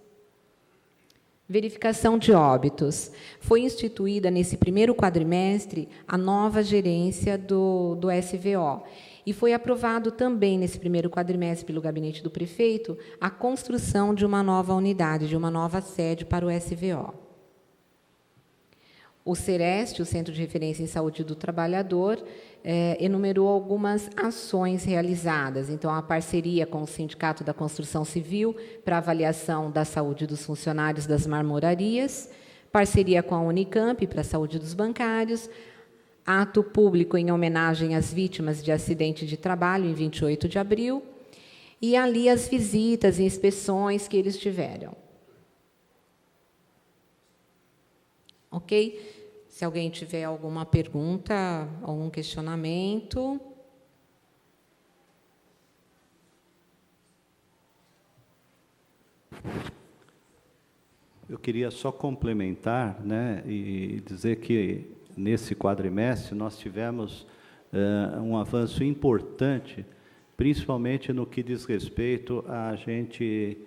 verificação de óbitos. Foi instituída, nesse primeiro quadrimestre, a nova gerência do SVO. E foi aprovado também, nesse primeiro quadrimestre, pelo gabinete do prefeito, a construção de uma nova unidade, de uma nova sede para o SVO. O Sereste, o Centro de Referência em Saúde do Trabalhador, enumerou algumas ações realizadas. Então, a parceria com o Sindicato da Construção Civil para avaliação da saúde dos funcionários das marmorarias, parceria com a Unicamp para a saúde dos bancários, ato público em homenagem às vítimas de acidente de trabalho, em 28 de abril, e ali as visitas e inspeções que eles tiveram. Ok? Se alguém tiver alguma pergunta, algum questionamento. Eu queria só complementar, né, e dizer que, nesse quadrimestre, nós tivemos um avanço importante, principalmente no que diz respeito a gente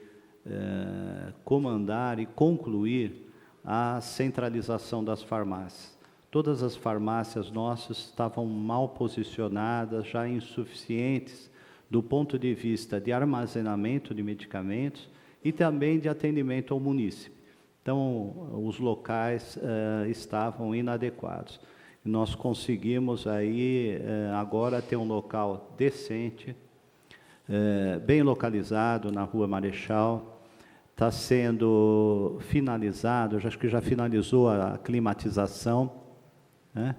comandar e concluir a centralização das farmácias. Todas as farmácias nossas estavam mal posicionadas, já insuficientes do ponto de vista de armazenamento de medicamentos e também de atendimento ao munícipe. Então, os locais estavam inadequados. Nós conseguimos aí agora ter um local decente, bem localizado na Rua Marechal. Está sendo finalizado, acho que já finalizou a climatização, né?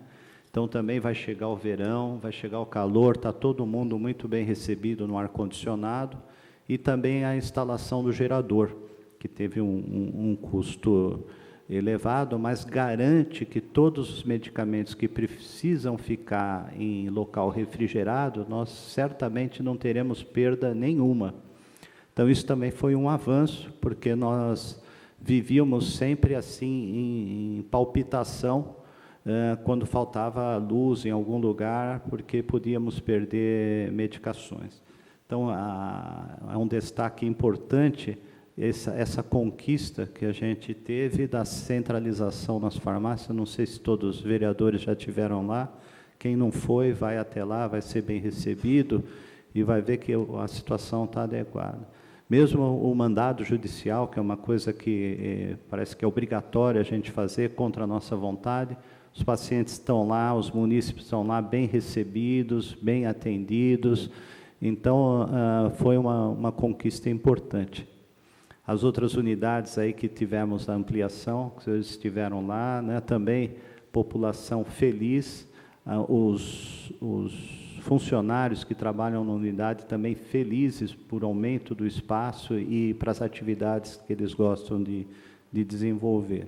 Então, também vai chegar o verão, vai chegar o calor, está todo mundo muito bem recebido no ar-condicionado, e também a instalação do gerador, que teve um custo elevado, mas garante que todos os medicamentos que precisam ficar em local refrigerado, nós certamente não teremos perda nenhuma. Então, isso também foi um avanço, porque nós vivíamos sempre assim, em palpitação, quando faltava luz em algum lugar, porque podíamos perder medicações. Então, é um destaque importante essa conquista que a gente teve da centralização nas farmácias. Não sei se todos os vereadores já estiveram lá. Quem não foi, vai até lá, vai ser bem recebido e vai ver que a situação está adequada. Mesmo o mandado judicial, que é uma coisa que parece que é obrigatório a gente fazer contra a nossa vontade, os pacientes estão lá, os munícipes estão lá bem recebidos, bem atendidos. Então, foi uma conquista importante. As outras unidades aí que tivemos a ampliação, que vocês estiveram lá, né, também população feliz, os funcionários que trabalham na unidade também felizes por aumento do espaço e para as atividades que eles gostam de desenvolver.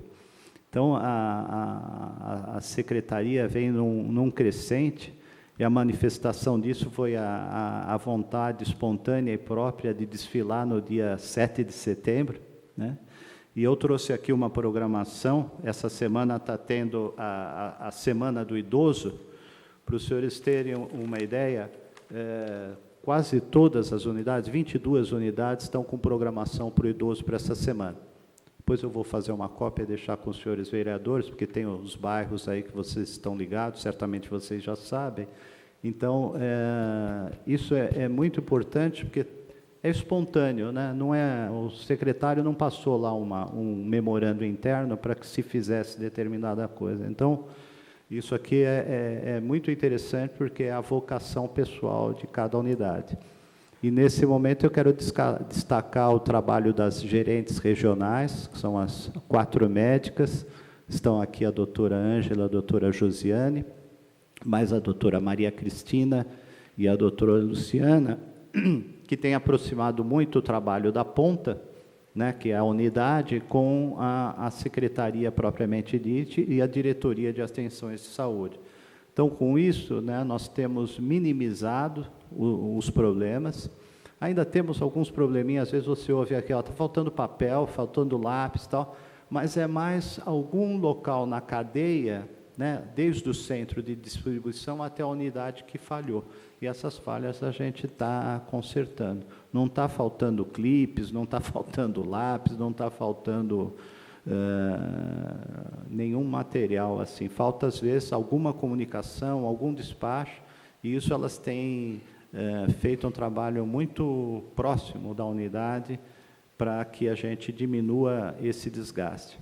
Então, a secretaria vem num crescente, e a manifestação disso foi a vontade espontânea e própria de desfilar no dia 7 de setembro, né? E eu trouxe aqui uma programação. Essa semana está tendo a Semana do Idoso. Para os senhores terem uma ideia, quase todas as unidades, 22 unidades, estão com programação para o idoso para essa semana. Depois eu vou fazer uma cópia e deixar com os senhores vereadores, porque tem os bairros aí que vocês estão ligados, certamente vocês já sabem. Então, isso é muito importante, porque é espontâneo, né? Não é, o secretário não passou lá um memorando interno para que se fizesse determinada coisa. Então, isso aqui é muito interessante, porque é a vocação pessoal de cada unidade. E, nesse momento, eu quero destacar o trabalho das gerentes regionais, que são as 4 médicas. Estão aqui a doutora Ângela, a doutora Josiane, mais a doutora Maria Cristina e a doutora Luciana, que tem aproximado muito o trabalho da ponta, né, que é a unidade, com a secretaria propriamente dita e a diretoria de atenções de saúde. Então, com isso, né, nós temos minimizado os problemas. Ainda temos alguns probleminhas, às vezes você ouve aqui, está faltando papel, faltando lápis, tal, mas é mais algum local na cadeia, né, desde o centro de distribuição até a unidade que falhou. E essas falhas a gente está consertando. Não está faltando clipes, não está faltando lápis, não está faltando nenhum material assim. Falta, às vezes, alguma comunicação, algum despacho, e isso elas têm feito um trabalho muito próximo da unidade para que a gente diminua esse desgaste.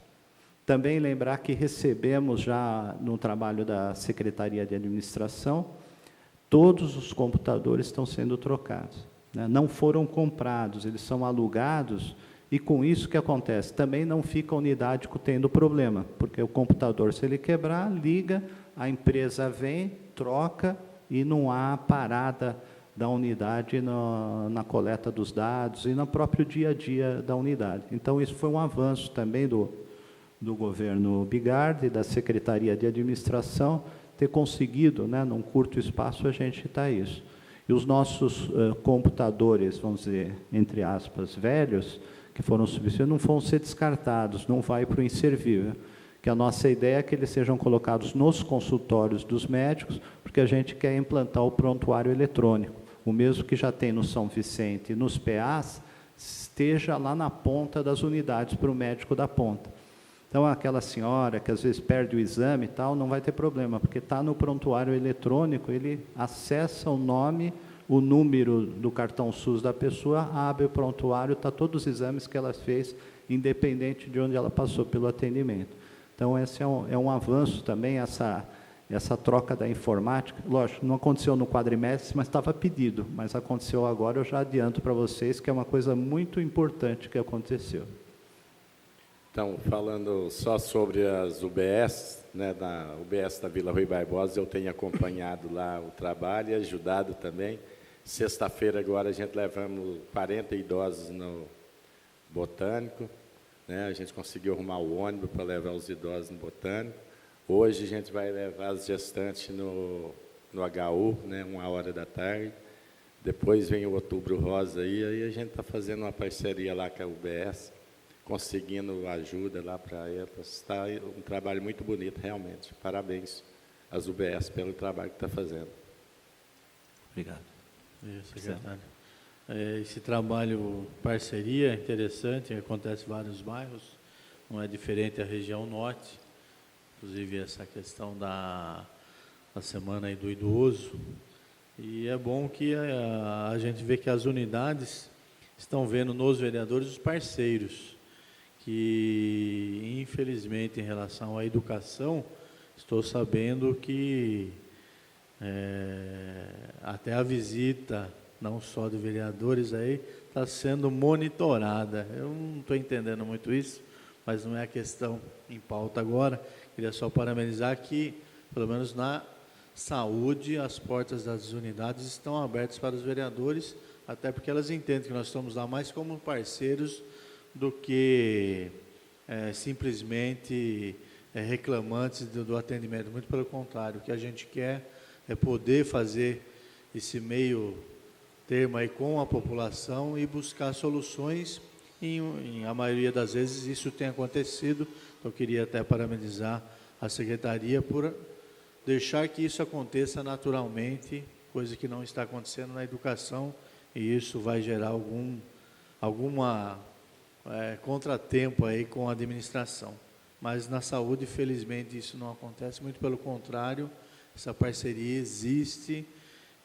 Também lembrar que recebemos já no trabalho da Secretaria de Administração, todos os computadores estão sendo trocados, né? Não foram comprados, eles são alugados, e com isso o que acontece? Também não fica a unidade tendo problema, porque o computador, se ele quebrar, liga, a empresa vem, troca, e não há parada da unidade na coleta dos dados e no próprio dia a dia da unidade. Então, isso foi um avanço também do governo Bigardi, da Secretaria de Administração, ter conseguido, né, num curto espaço, a gente está isso. E os nossos computadores, vamos dizer, entre aspas, velhos, que foram substituídos, não vão ser descartados, não vai para o inservível. Que a nossa ideia é que eles sejam colocados nos consultórios dos médicos, porque a gente quer implantar o prontuário eletrônico. O mesmo que já tem no São Vicente e nos PAs, esteja lá na ponta das unidades para o médico da ponta. Então, aquela senhora que às vezes perde o exame e tal, não vai ter problema, porque está no prontuário eletrônico, ele acessa o nome, o número do cartão SUS da pessoa, abre o prontuário, está todos os exames que ela fez, independente de onde ela passou pelo atendimento. Então, esse é um avanço também, essa troca da informática. Lógico, não aconteceu no quadrimestre, mas estava pedido, mas aconteceu agora, eu já adianto para vocês que é uma coisa muito importante que aconteceu. Então, falando só sobre as UBS, né, da UBS da Vila Rui Barbosa, eu tenho acompanhado lá o trabalho e ajudado também. Sexta-feira, agora, a gente levamos 40 idosos no Botânico, né, a gente conseguiu arrumar o ônibus para levar os idosos no Botânico. Hoje, a gente vai levar as gestantes no HU, né, 1h. Depois vem o Outubro Rosa, aí a gente está fazendo uma parceria lá com a UBS, conseguindo ajuda lá para elas. Está um trabalho muito bonito, realmente. Parabéns às UBS pelo trabalho que está fazendo. Obrigado. Isso, secretário. Esse trabalho, parceria, é interessante, acontece em vários bairros, não é diferente a região norte, inclusive essa questão da semana aí do idoso. E é bom que a gente vê que as unidades estão vendo nos vereadores os parceiros, que, infelizmente, em relação à educação, estou sabendo que até a visita, não só de vereadores aí, está sendo monitorada. Eu não estou entendendo muito isso, mas não é a questão em pauta agora. Queria só parabenizar que, pelo menos na saúde, as portas das unidades estão abertas para os vereadores, até porque elas entendem que nós estamos lá mais como parceiros do que simplesmente reclamantes do atendimento. Muito pelo contrário, o que a gente quer é poder fazer esse meio termo aí com a população e buscar soluções. A maioria das vezes isso tem acontecido. Eu queria até parabenizar a Secretaria por deixar que isso aconteça naturalmente, coisa que não está acontecendo na educação, e isso vai gerar alguma contratempo aí com a administração. Mas na saúde, felizmente, isso não acontece, muito pelo contrário, essa parceria existe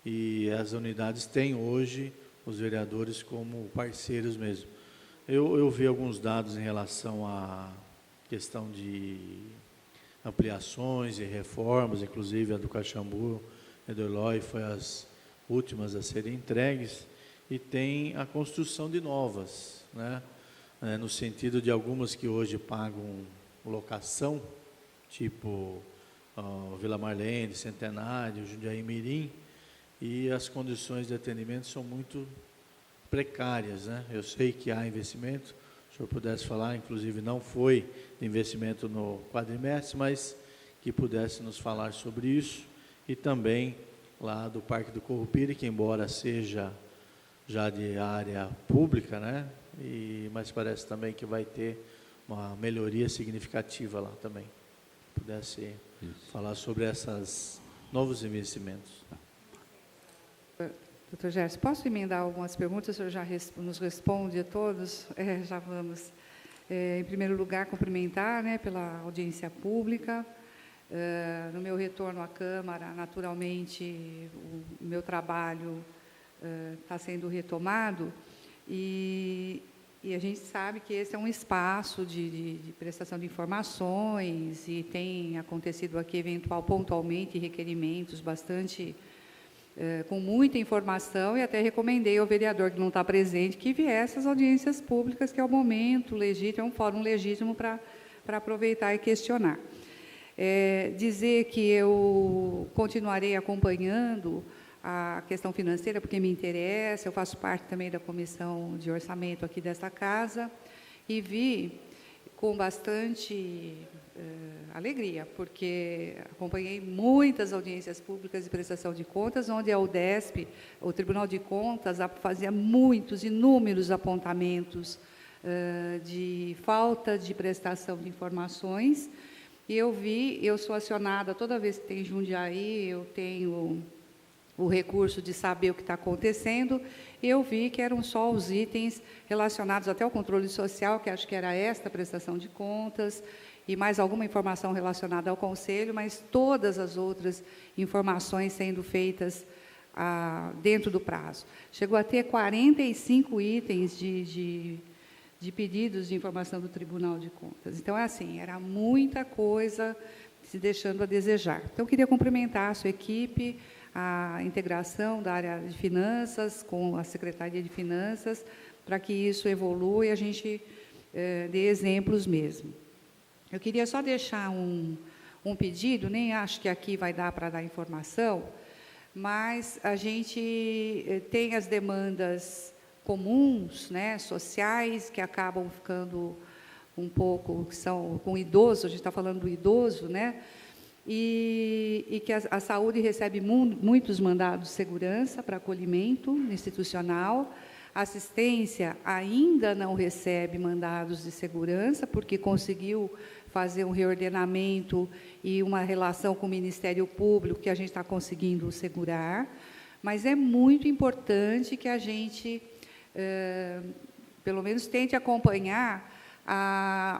e as unidades têm hoje os vereadores como parceiros mesmo. Eu vi alguns dados em relação à questão de ampliações e reformas, inclusive a do Caxambu e do Eloy foi as últimas a serem entregues, e tem a construção de novas, né? No sentido de algumas que hoje pagam locação, tipo Vila Marlene, Centenário, Jundiaí Mirim, e as condições de atendimento são muito precárias, né? Eu sei que há investimento, se o senhor pudesse falar, inclusive não foi de investimento no quadrimestre, mas que pudesse nos falar sobre isso, e também lá do Parque do Currupira, que embora seja já de área pública, né? Mas parece também que vai ter uma melhoria significativa lá também. Pudesse falar sobre esses novos investimentos. Doutor Gerson, posso emendar algumas perguntas? O senhor já nos responde a todos? Já vamos. Em primeiro lugar, cumprimentar, né, pela audiência pública. No meu retorno à Câmara, naturalmente, o meu trabalho está sendo retomado, e a gente sabe que esse é um espaço de prestação de informações, e tem acontecido aqui, pontualmente, requerimentos bastante com muita informação, e até recomendei ao vereador que não está presente que viesse às audiências públicas, que é o momento legítimo, é um fórum legítimo para aproveitar e questionar. Dizer que eu continuarei acompanhando a questão financeira, porque me interessa, eu faço parte também da comissão de orçamento aqui desta casa, e vi com bastante alegria, porque acompanhei muitas audiências públicas de prestação de contas, onde a UDESP, o Tribunal de Contas, fazia inúmeros apontamentos de falta de prestação de informações, e eu sou acionada toda vez que tem Jundiaí, eu tenho o recurso de saber o que está acontecendo, e eu vi que eram só os itens relacionados até ao controle social, que acho que era esta prestação de contas, e mais alguma informação relacionada ao Conselho, mas todas as outras informações sendo feitas dentro do prazo. Chegou a ter 45 itens de pedidos de informação do Tribunal de Contas. Então, assim, era muita coisa se deixando a desejar. Então, eu queria cumprimentar a sua equipe, a integração da área de finanças com a Secretaria de Finanças, para que isso evolua e a gente dê exemplos mesmo. Eu queria só deixar um pedido, nem acho que aqui vai dar para dar informação, mas a gente tem as demandas comuns, né, sociais, que acabam ficando um pouco, que são com idoso, a gente está falando do idoso, né, e que a saúde recebe muitos mandados de segurança para acolhimento institucional, a assistência ainda não recebe mandados de segurança, porque conseguiu fazer um reordenamento e uma relação com o Ministério Público que a gente está conseguindo segurar, mas é muito importante que a gente, pelo menos, tente acompanhar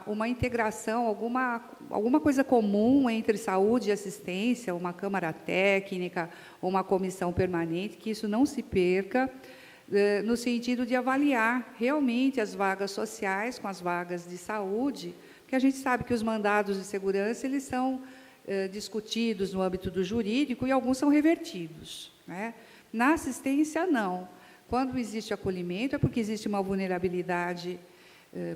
uma integração, alguma coisa comum entre saúde e assistência, uma câmara técnica, uma comissão permanente, que isso não se perca. no sentido de avaliar realmente as vagas sociais com as vagas de saúde, porque a gente sabe que os mandados de segurança eles são discutidos no âmbito do jurídico e alguns são revertidos, né? Na assistência, não. Quando existe acolhimento, é porque existe uma vulnerabilidade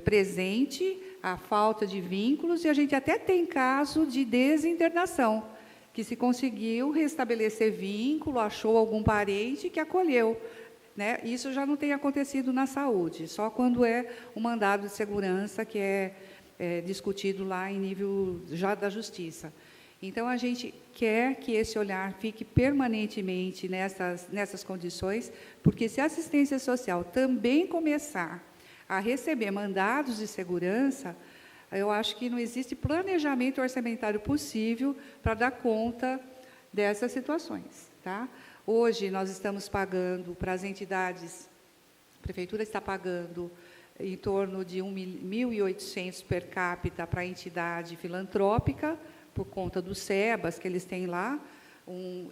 presente, a falta de vínculos, e a gente até tem caso de desinternação, que se conseguiu restabelecer vínculo, achou algum parente que acolheu, né? Isso já não tem acontecido na saúde, só quando é o mandado de segurança que é discutido lá em nível já da justiça. Então, a gente quer que esse olhar fique permanentemente nessas condições, porque se a assistência social também começar a receber mandados de segurança, eu acho que não existe planejamento orçamentário possível para dar conta dessas situações, tá? Hoje, nós estamos pagando para as entidades, a Prefeitura está pagando em torno de 1.800 per capita para a entidade filantrópica, por conta dos SEBAS que eles têm lá,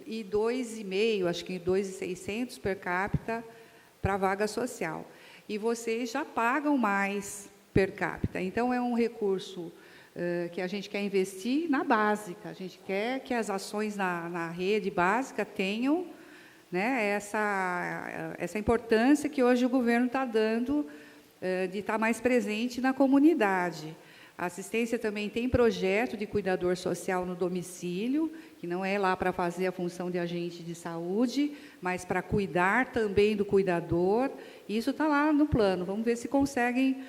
e 2,5, acho que 2.600 per capita para a vaga social. E vocês já pagam mais per capita. Então, é um recurso que a gente quer investir na básica. A gente quer que as ações na rede básica tenham, né, essa importância que hoje o governo está dando de estar mais presente na comunidade. A assistência também tem projeto de cuidador social no domicílio, que não é lá para fazer a função de agente de saúde, mas para cuidar também do cuidador. Isso está lá no plano, vamos ver se conseguem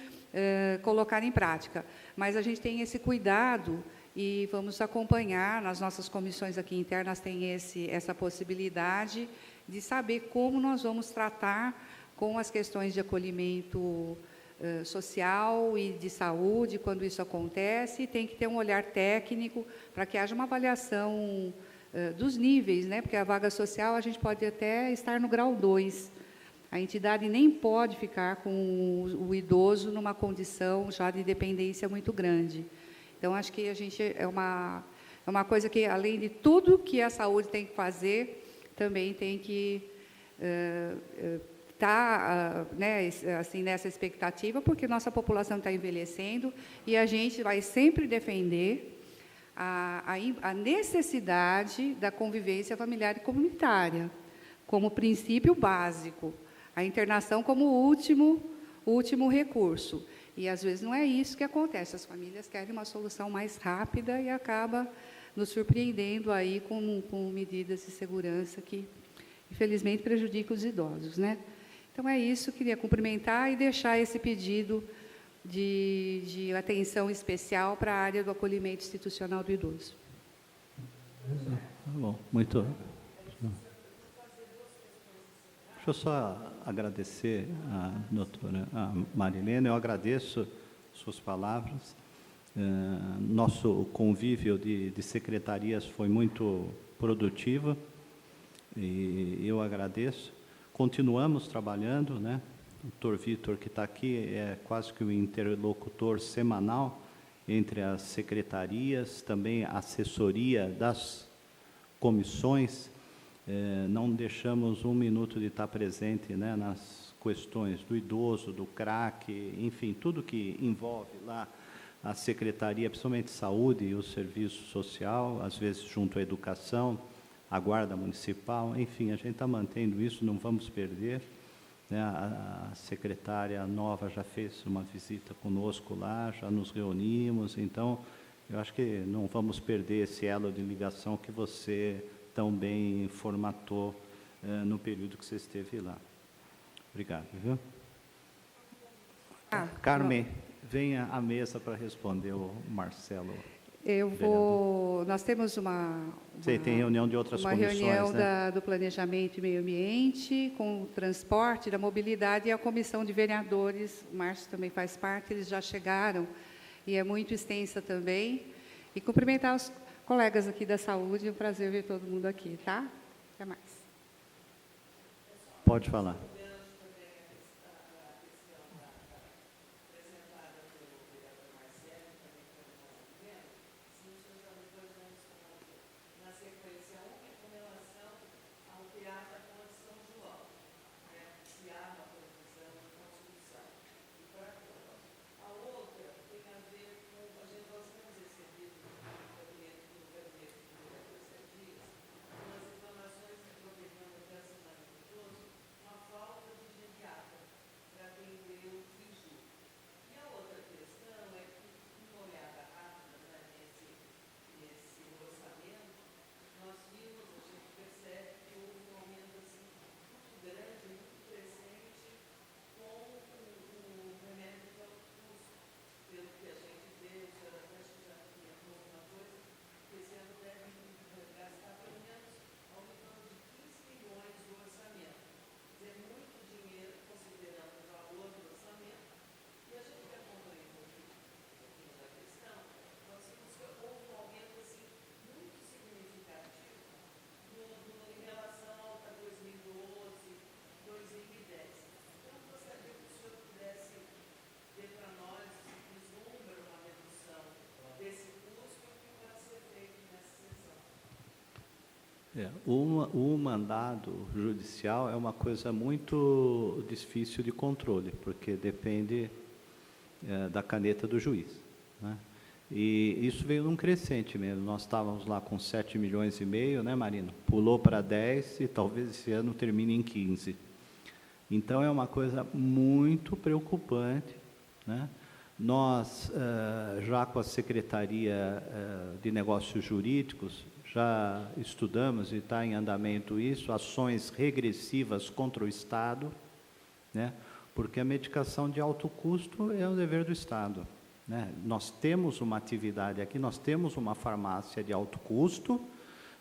colocar em prática. Mas a gente tem esse cuidado e vamos acompanhar, nas nossas comissões aqui internas tem essa possibilidade de saber como nós vamos tratar com as questões de acolhimento social e de saúde, quando isso acontece, tem que ter um olhar técnico para que haja uma avaliação dos níveis, né? Porque a vaga social a gente pode até estar no grau 2. A entidade nem pode ficar com o idoso numa condição já de dependência muito grande. Então, acho que a gente é uma coisa que, além de tudo que a saúde tem que fazer, também tem que está assim, nessa expectativa, porque nossa população está envelhecendo e a gente vai sempre defender a necessidade da convivência familiar e comunitária, como princípio básico, a internação como último recurso. E, às vezes, não é isso que acontece, as famílias querem uma solução mais rápida e acaba nos surpreendendo aí com medidas de segurança que, infelizmente, prejudicam os idosos, né? Então, é isso, queria cumprimentar e deixar esse pedido de atenção especial para a área do acolhimento institucional do idoso. Bom, muito. Deixa eu só agradecer a doutora Marilena, eu agradeço suas palavras. Nosso convívio de secretarias foi muito produtivo e eu agradeço. Continuamos trabalhando, né? O doutor Vitor, que está aqui, é quase que o interlocutor semanal entre as secretarias, também a assessoria das comissões. Não deixamos um minuto de estar presente, né, nas questões do idoso, do CRAC, enfim, tudo que envolve lá a secretaria, principalmente saúde e o serviço social, às vezes junto à educação, a guarda municipal, enfim, a gente está mantendo isso, não vamos perder, né? A secretária nova já fez uma visita conosco lá, já nos reunimos, então, eu acho que não vamos perder esse elo de ligação que você tão bem formatou no período que você esteve lá. Obrigado, viu? Carmen, venha à mesa para responder o Marcelo. Nós temos Você tem reunião de outras comissões, reunião, né? do Planejamento e Meio Ambiente, com o transporte, da mobilidade e a comissão de vereadores, o Márcio também faz parte, eles já chegaram, e é muito extensa também. E cumprimentar os colegas aqui da saúde, é um prazer ver todo mundo aqui, tá? Até mais. Pode falar. sequência, uma é com relação ao Teatro da Ponte São João, né? Se há O mandado judicial é uma coisa muito difícil de controle, porque depende da caneta do juiz, né? E isso veio num crescente mesmo. Nós estávamos lá com 7,5 milhões, né, Marino? Pulou para 10 e talvez esse ano termine em 15. Então, é uma coisa muito preocupante, né? Nós, já com a Secretaria de Negócios Jurídicos, já estudamos e está em andamento isso, ações regressivas contra o Estado, né? Porque a medicação de alto custo é o dever do Estado, né? Nós temos uma atividade aqui, nós temos uma farmácia de alto custo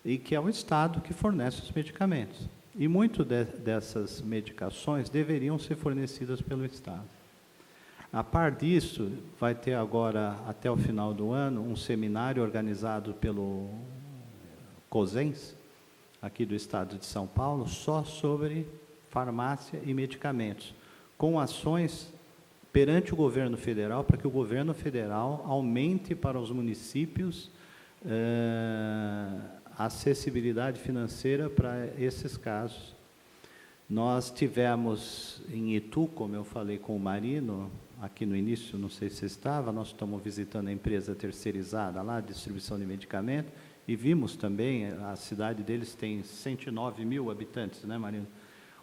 e que é o Estado que fornece os medicamentos. E muito dessas medicações deveriam ser fornecidas pelo Estado. A par disso, vai ter agora, até o final do ano, um seminário organizado pelo COSENS, aqui do Estado de São Paulo, só sobre farmácia e medicamentos, com ações perante o governo federal, para que o governo federal aumente para os municípios a acessibilidade financeira para esses casos. Nós tivemos em Itu, como eu falei com o Marino, aqui no início, não sei se você estava, nós estamos visitando a empresa terceirizada lá, distribuição de medicamento, e vimos também, a cidade deles tem 109 mil habitantes, né, Marino?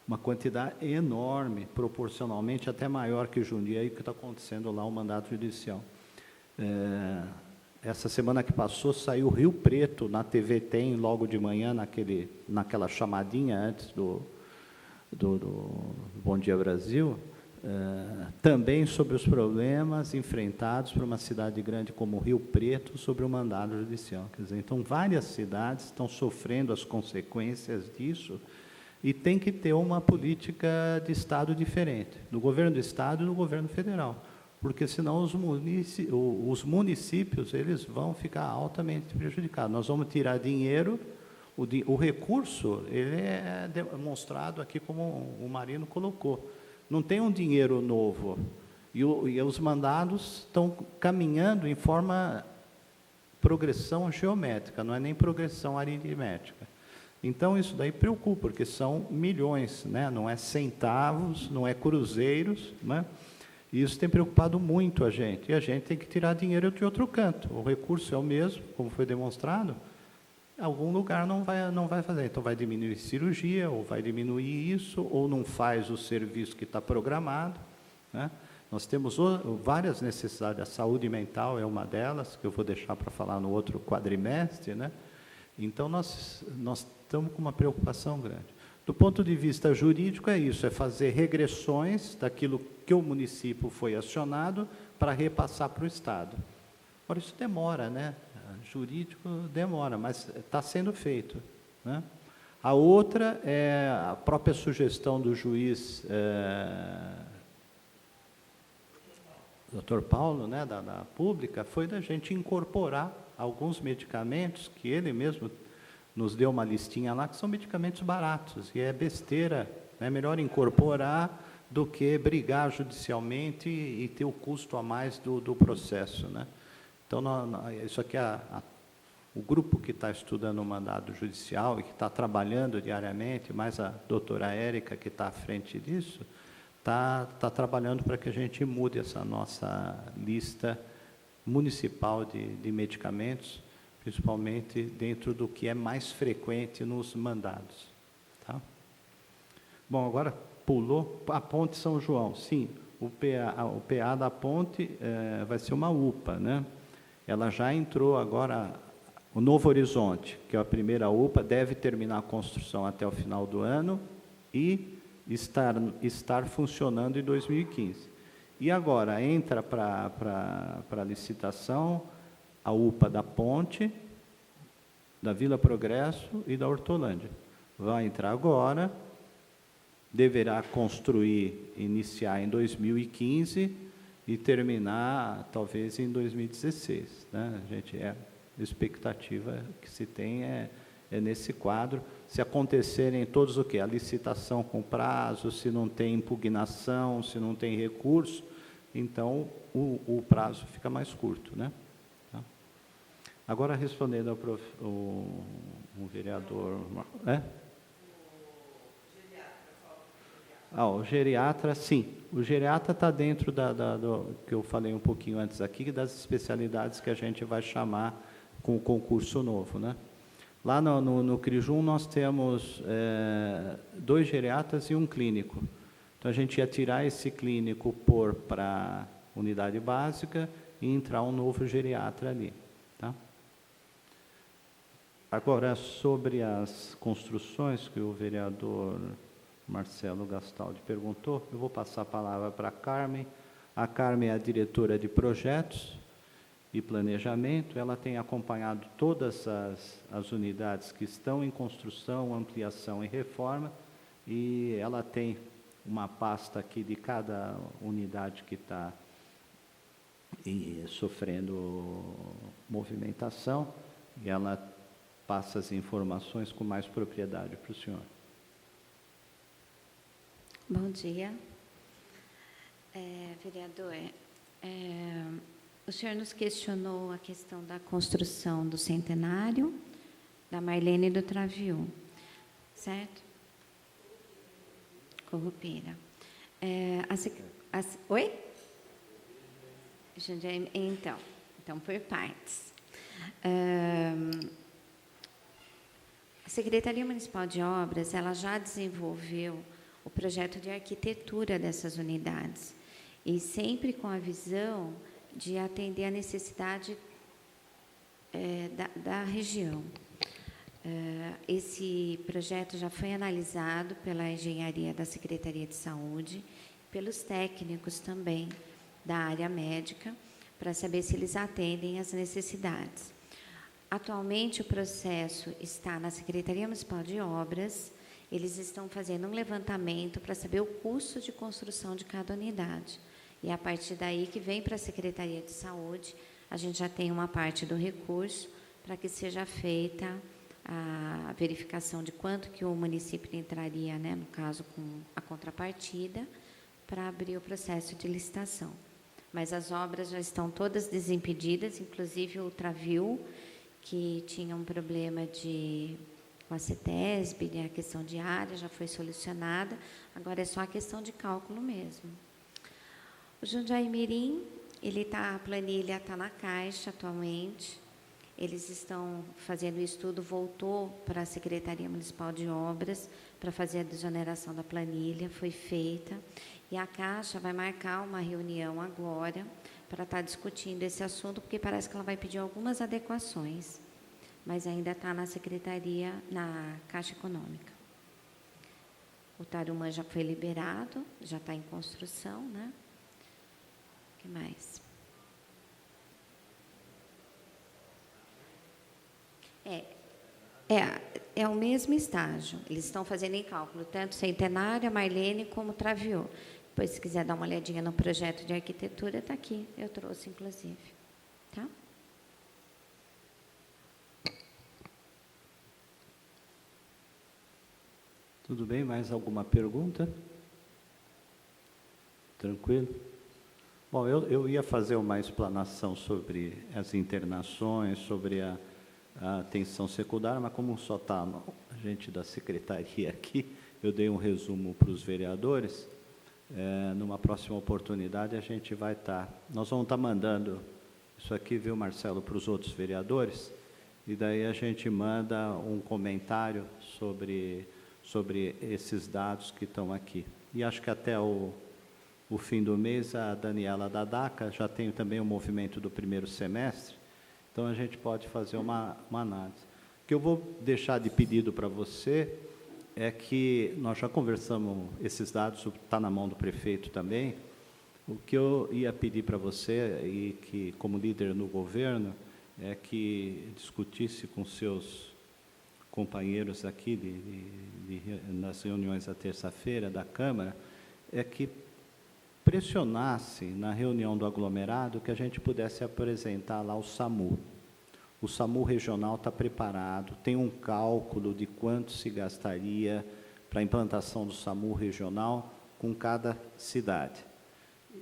Uma quantidade enorme, proporcionalmente até maior que Jundiaí, que está acontecendo lá o mandato judicial. Essa semana que passou, saiu Rio Preto, na TV Tem, logo de manhã, naquela chamadinha antes do Bom Dia Brasil, também sobre os problemas enfrentados por uma cidade grande como Rio Preto sobre o mandado judicial. Quer dizer, então, várias cidades estão sofrendo as consequências disso e tem que ter uma política de Estado diferente, do governo do Estado e do governo federal, porque senão os municípios eles vão ficar altamente prejudicados. Nós vamos tirar dinheiro, o recurso ele é demonstrado aqui como o Marino colocou. Não tem um dinheiro novo, e os mandados estão caminhando em forma progressão geométrica, não é nem progressão aritmética. Então, isso daí preocupa, porque são milhões, né? Não é centavos, não é cruzeiros, né? E isso tem preocupado muito a gente, e a gente tem que tirar dinheiro de outro canto. O recurso é o mesmo, como foi demonstrado, algum lugar não vai fazer. Então, vai diminuir cirurgia, ou vai diminuir isso, ou não faz o serviço que está programado, né? Nós temos várias necessidades, a saúde mental é uma delas, que eu vou deixar para falar no outro quadrimestre, né? Então, nós estamos com uma preocupação grande. Do ponto de vista jurídico, é isso, é fazer regressões daquilo que o município foi acionado para repassar para o Estado. Agora, isso demora, né? Jurídico demora, mas está sendo feito, né? A outra é a própria sugestão do juiz Dr. Paulo, né, da Pública, foi da gente incorporar alguns medicamentos que ele mesmo nos deu uma listinha lá, que são medicamentos baratos, e é besteira, é melhor incorporar do que brigar judicialmente e ter o custo a mais do processo, né? Então, isso aqui o grupo que está estudando o mandado judicial e que está trabalhando diariamente, mais a doutora Érica, que está à frente disso, está trabalhando para que a gente mude essa nossa lista municipal de medicamentos, principalmente dentro do que é mais frequente nos mandados. Tá? Bom, agora pulou a Ponte São João. Sim, o PA da Ponte vai ser uma UPA, né? Ela já entrou agora, o Novo Horizonte, que é a primeira UPA, deve terminar a construção até o final do ano e estar funcionando em 2015. E agora entra para licitação a UPA da Ponte, da Vila Progresso e da Hortolândia. Vai entrar agora, deverá iniciar em 2015 e terminar talvez em 2016. Né? A expectativa que se tem é nesse quadro. Se acontecerem todos o quê? A licitação com prazo, se não tem impugnação, se não tem recurso, então o prazo fica mais curto, né? Tá? Agora, respondendo ao Um vereador... É? O geriatra, sim. O geriatra está dentro do que eu falei um pouquinho antes aqui, das especialidades que a gente vai chamar com o concurso novo, né? Lá no CRIJUM nós temos 2 geriatras e um clínico. Então, a gente ia tirar esse clínico, pôr para unidade básica e entrar um novo geriatra ali. Tá? Agora, sobre as construções que o vereador Marcelo Gastaldi perguntou, eu vou passar a palavra para a Carmen. A Carmen é a diretora de projetos e planejamento, ela tem acompanhado todas as unidades que estão em construção, ampliação e reforma, e ela tem uma pasta aqui de cada unidade que está sofrendo movimentação, e ela passa as informações com mais propriedade para o senhor. Bom dia. Vereador, o senhor nos questionou a questão da construção do Centenário, da Marlene e do Traviú, certo? Curupira. Oi? Então, por partes. A Secretaria Municipal de Obras, ela já desenvolveu o projeto de arquitetura dessas unidades, e sempre com a visão de atender a necessidade da região. Esse projeto já foi analisado pela engenharia da Secretaria de Saúde, pelos técnicos também da área médica, para saber se eles atendem às necessidades. Atualmente, o processo está na Secretaria Municipal de Obras. Eles estão fazendo um levantamento para saber o custo de construção de cada unidade. E, a partir daí, que vem para a Secretaria de Saúde, a gente já tem uma parte do recurso para que seja feita a verificação de quanto que o município entraria, né, no caso, com a contrapartida, para abrir o processo de licitação. Mas as obras já estão todas desimpedidas, inclusive o Traviú, que tinha um problema com a CETESB, né, a questão de área já foi solucionada, agora é só a questão de cálculo mesmo. O Jundiaí Mirim, a planilha está na Caixa atualmente, eles estão fazendo o estudo, voltou para a Secretaria Municipal de Obras para fazer a desoneração da planilha, foi feita, e a Caixa vai marcar uma reunião agora para estar discutindo esse assunto, porque parece que ela vai pedir algumas adequações, mas ainda está na Secretaria, na Caixa Econômica. O Tarumã já foi liberado, já está em construção, né? O que mais? É o mesmo estágio. Eles estão fazendo em cálculo, tanto Centenário, a Marlene, como Traviú. Depois, se quiser dar uma olhadinha no projeto de arquitetura, está aqui. Eu trouxe, inclusive. Tá? Tudo bem? Mais alguma pergunta? Tranquilo? Bom, eu ia fazer uma explanação sobre as internações, sobre a atenção secundária, mas como só está a gente da secretaria aqui, eu dei um resumo para os vereadores. Numa próxima oportunidade, a gente vai estar... Nós vamos estar mandando isso aqui, viu, Marcelo, para os outros vereadores, e daí a gente manda um comentário sobre esses dados que estão aqui. E acho que até o fim do mês, a Daniela da DACA já tem também o movimento do primeiro semestre, então a gente pode fazer uma análise. O que eu vou deixar de pedido para você é que nós já conversamos, esses dados está na mão do prefeito também. O que eu ia pedir para você, e que como líder no governo, é que discutisse com seus companheiros aqui nas reuniões da terça-feira da Câmara, é que pressionasse na reunião do aglomerado que a gente pudesse apresentar lá o SAMU. O SAMU regional está preparado, tem um cálculo de quanto se gastaria para a implantação do SAMU regional com cada cidade.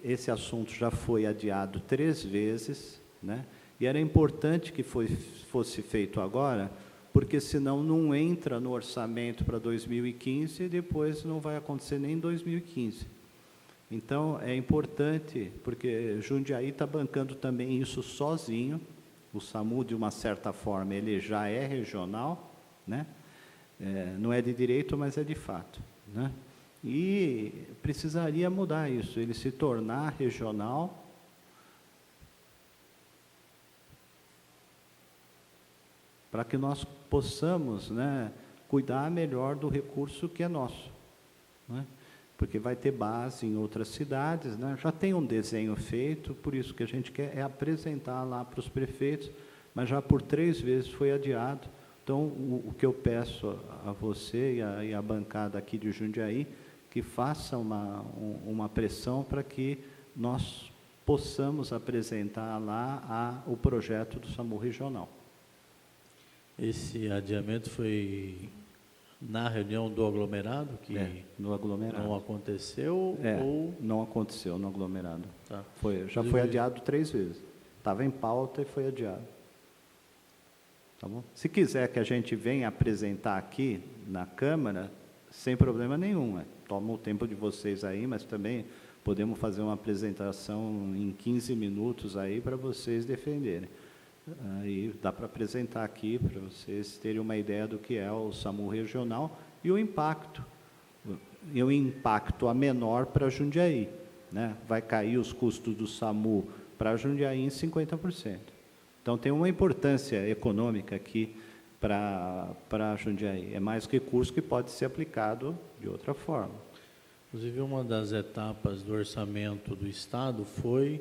Esse assunto já foi adiado 3 vezes, né? E era importante que fosse feito agora, porque senão não entra no orçamento para 2015 e depois não vai acontecer nem em 2015. Então, é importante, porque Jundiaí está bancando também isso sozinho, o SAMU, de uma certa forma, ele já é regional, né? Não é de direito, mas é de fato, né? E precisaria mudar isso, ele se tornar regional, para que nós possamos, né, cuidar melhor do recurso que é nosso, né? Porque vai ter base em outras cidades, né? Já tem um desenho feito, por isso que a gente quer é apresentar lá para os prefeitos, mas já por 3 vezes foi adiado. Então, o que eu peço a você e a bancada aqui de Jundiaí, que faça uma pressão para que nós possamos apresentar lá o projeto do SAMU regional. Esse adiamento foi na reunião do aglomerado, que no aglomerado. Não aconteceu? Ou... Não aconteceu no aglomerado. Tá. Já foi adiado 3 vezes. Estava em pauta e foi adiado. Tá bom? Se quiser que a gente venha apresentar aqui na Câmara, sem problema nenhum. Toma o tempo de vocês aí, mas também podemos fazer uma apresentação em 15 minutos aí para vocês defenderem. Aí dá para apresentar aqui, para vocês terem uma ideia do que é o SAMU regional e o impacto. E o impacto a menor para Jundiaí, né? Vai cair os custos do SAMU para Jundiaí em 50%. Então, tem uma importância econômica aqui para Jundiaí. É mais recurso que pode ser aplicado de outra forma. Inclusive, uma das etapas do orçamento do Estado foi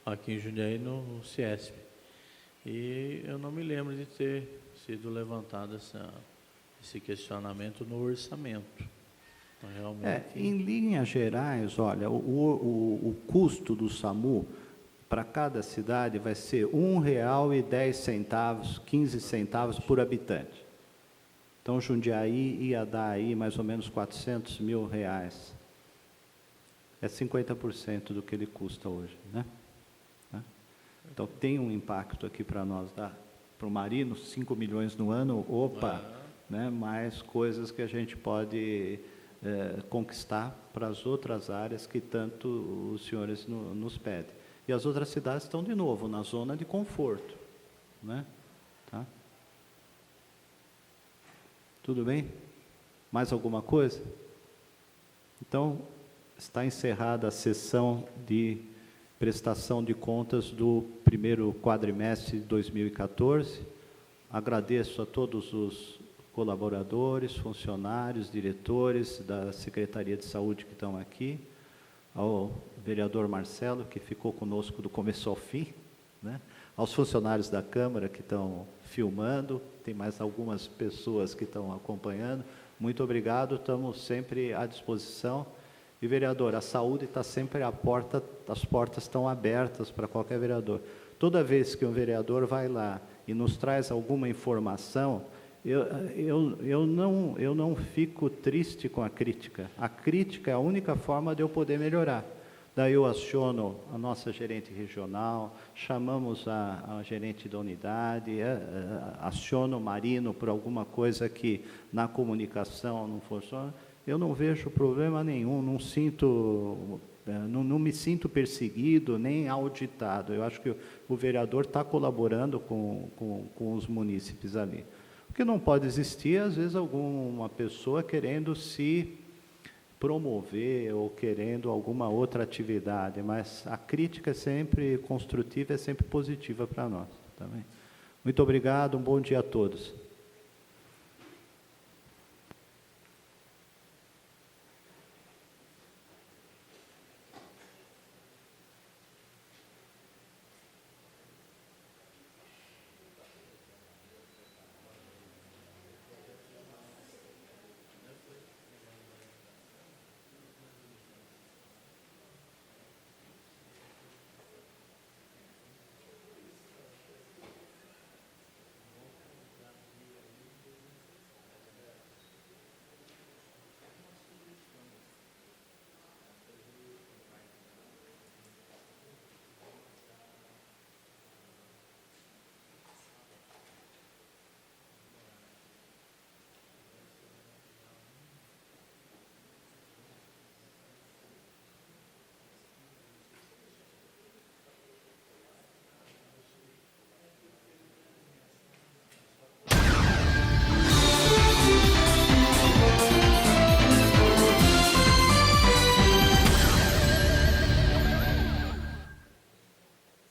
aqui em Jundiaí, no CIESP. E eu não me lembro de ter sido levantado esse questionamento no orçamento. Então, realmente... Em linhas gerais, olha, o custo do SAMU para cada cidade vai ser R$ 1,10, 15 centavos por habitante. Então, Jundiaí ia dar aí mais ou menos R$400 mil. É 50% do que ele custa hoje, né? Então, tem um impacto aqui para nós, para o Marino, 5 milhões no ano, né, mais coisas que a gente pode conquistar para as outras áreas que tanto os senhores nos pedem. E as outras cidades estão, de novo, na zona de conforto, né? Tá? Tudo bem? Mais alguma coisa? Então, está encerrada a sessão de prestação de contas do primeiro quadrimestre de 2014. Agradeço a todos os colaboradores, funcionários, diretores da Secretaria de Saúde que estão aqui, ao vereador Marcelo, que ficou conosco do começo ao fim, né? Aos funcionários da Câmara que estão filmando, tem mais algumas pessoas que estão acompanhando. Muito obrigado, estamos sempre à disposição. E, vereador, a saúde está sempre à porta, as portas estão abertas para qualquer vereador. Toda vez que um vereador vai lá e nos traz alguma informação, eu não fico triste com a crítica. A crítica é a única forma de eu poder melhorar. Daí eu aciono a nossa gerente regional, chamamos a gerente da unidade, aciono o Marino por alguma coisa que na comunicação não funciona. Eu não vejo problema nenhum, não me sinto perseguido, nem auditado. Eu acho que o vereador está colaborando com os munícipes ali. O que não pode existir, às vezes, alguma pessoa querendo se promover ou querendo alguma outra atividade, mas a crítica é sempre construtiva, é sempre positiva para nós. Tá bem? Muito obrigado, um bom dia a todos.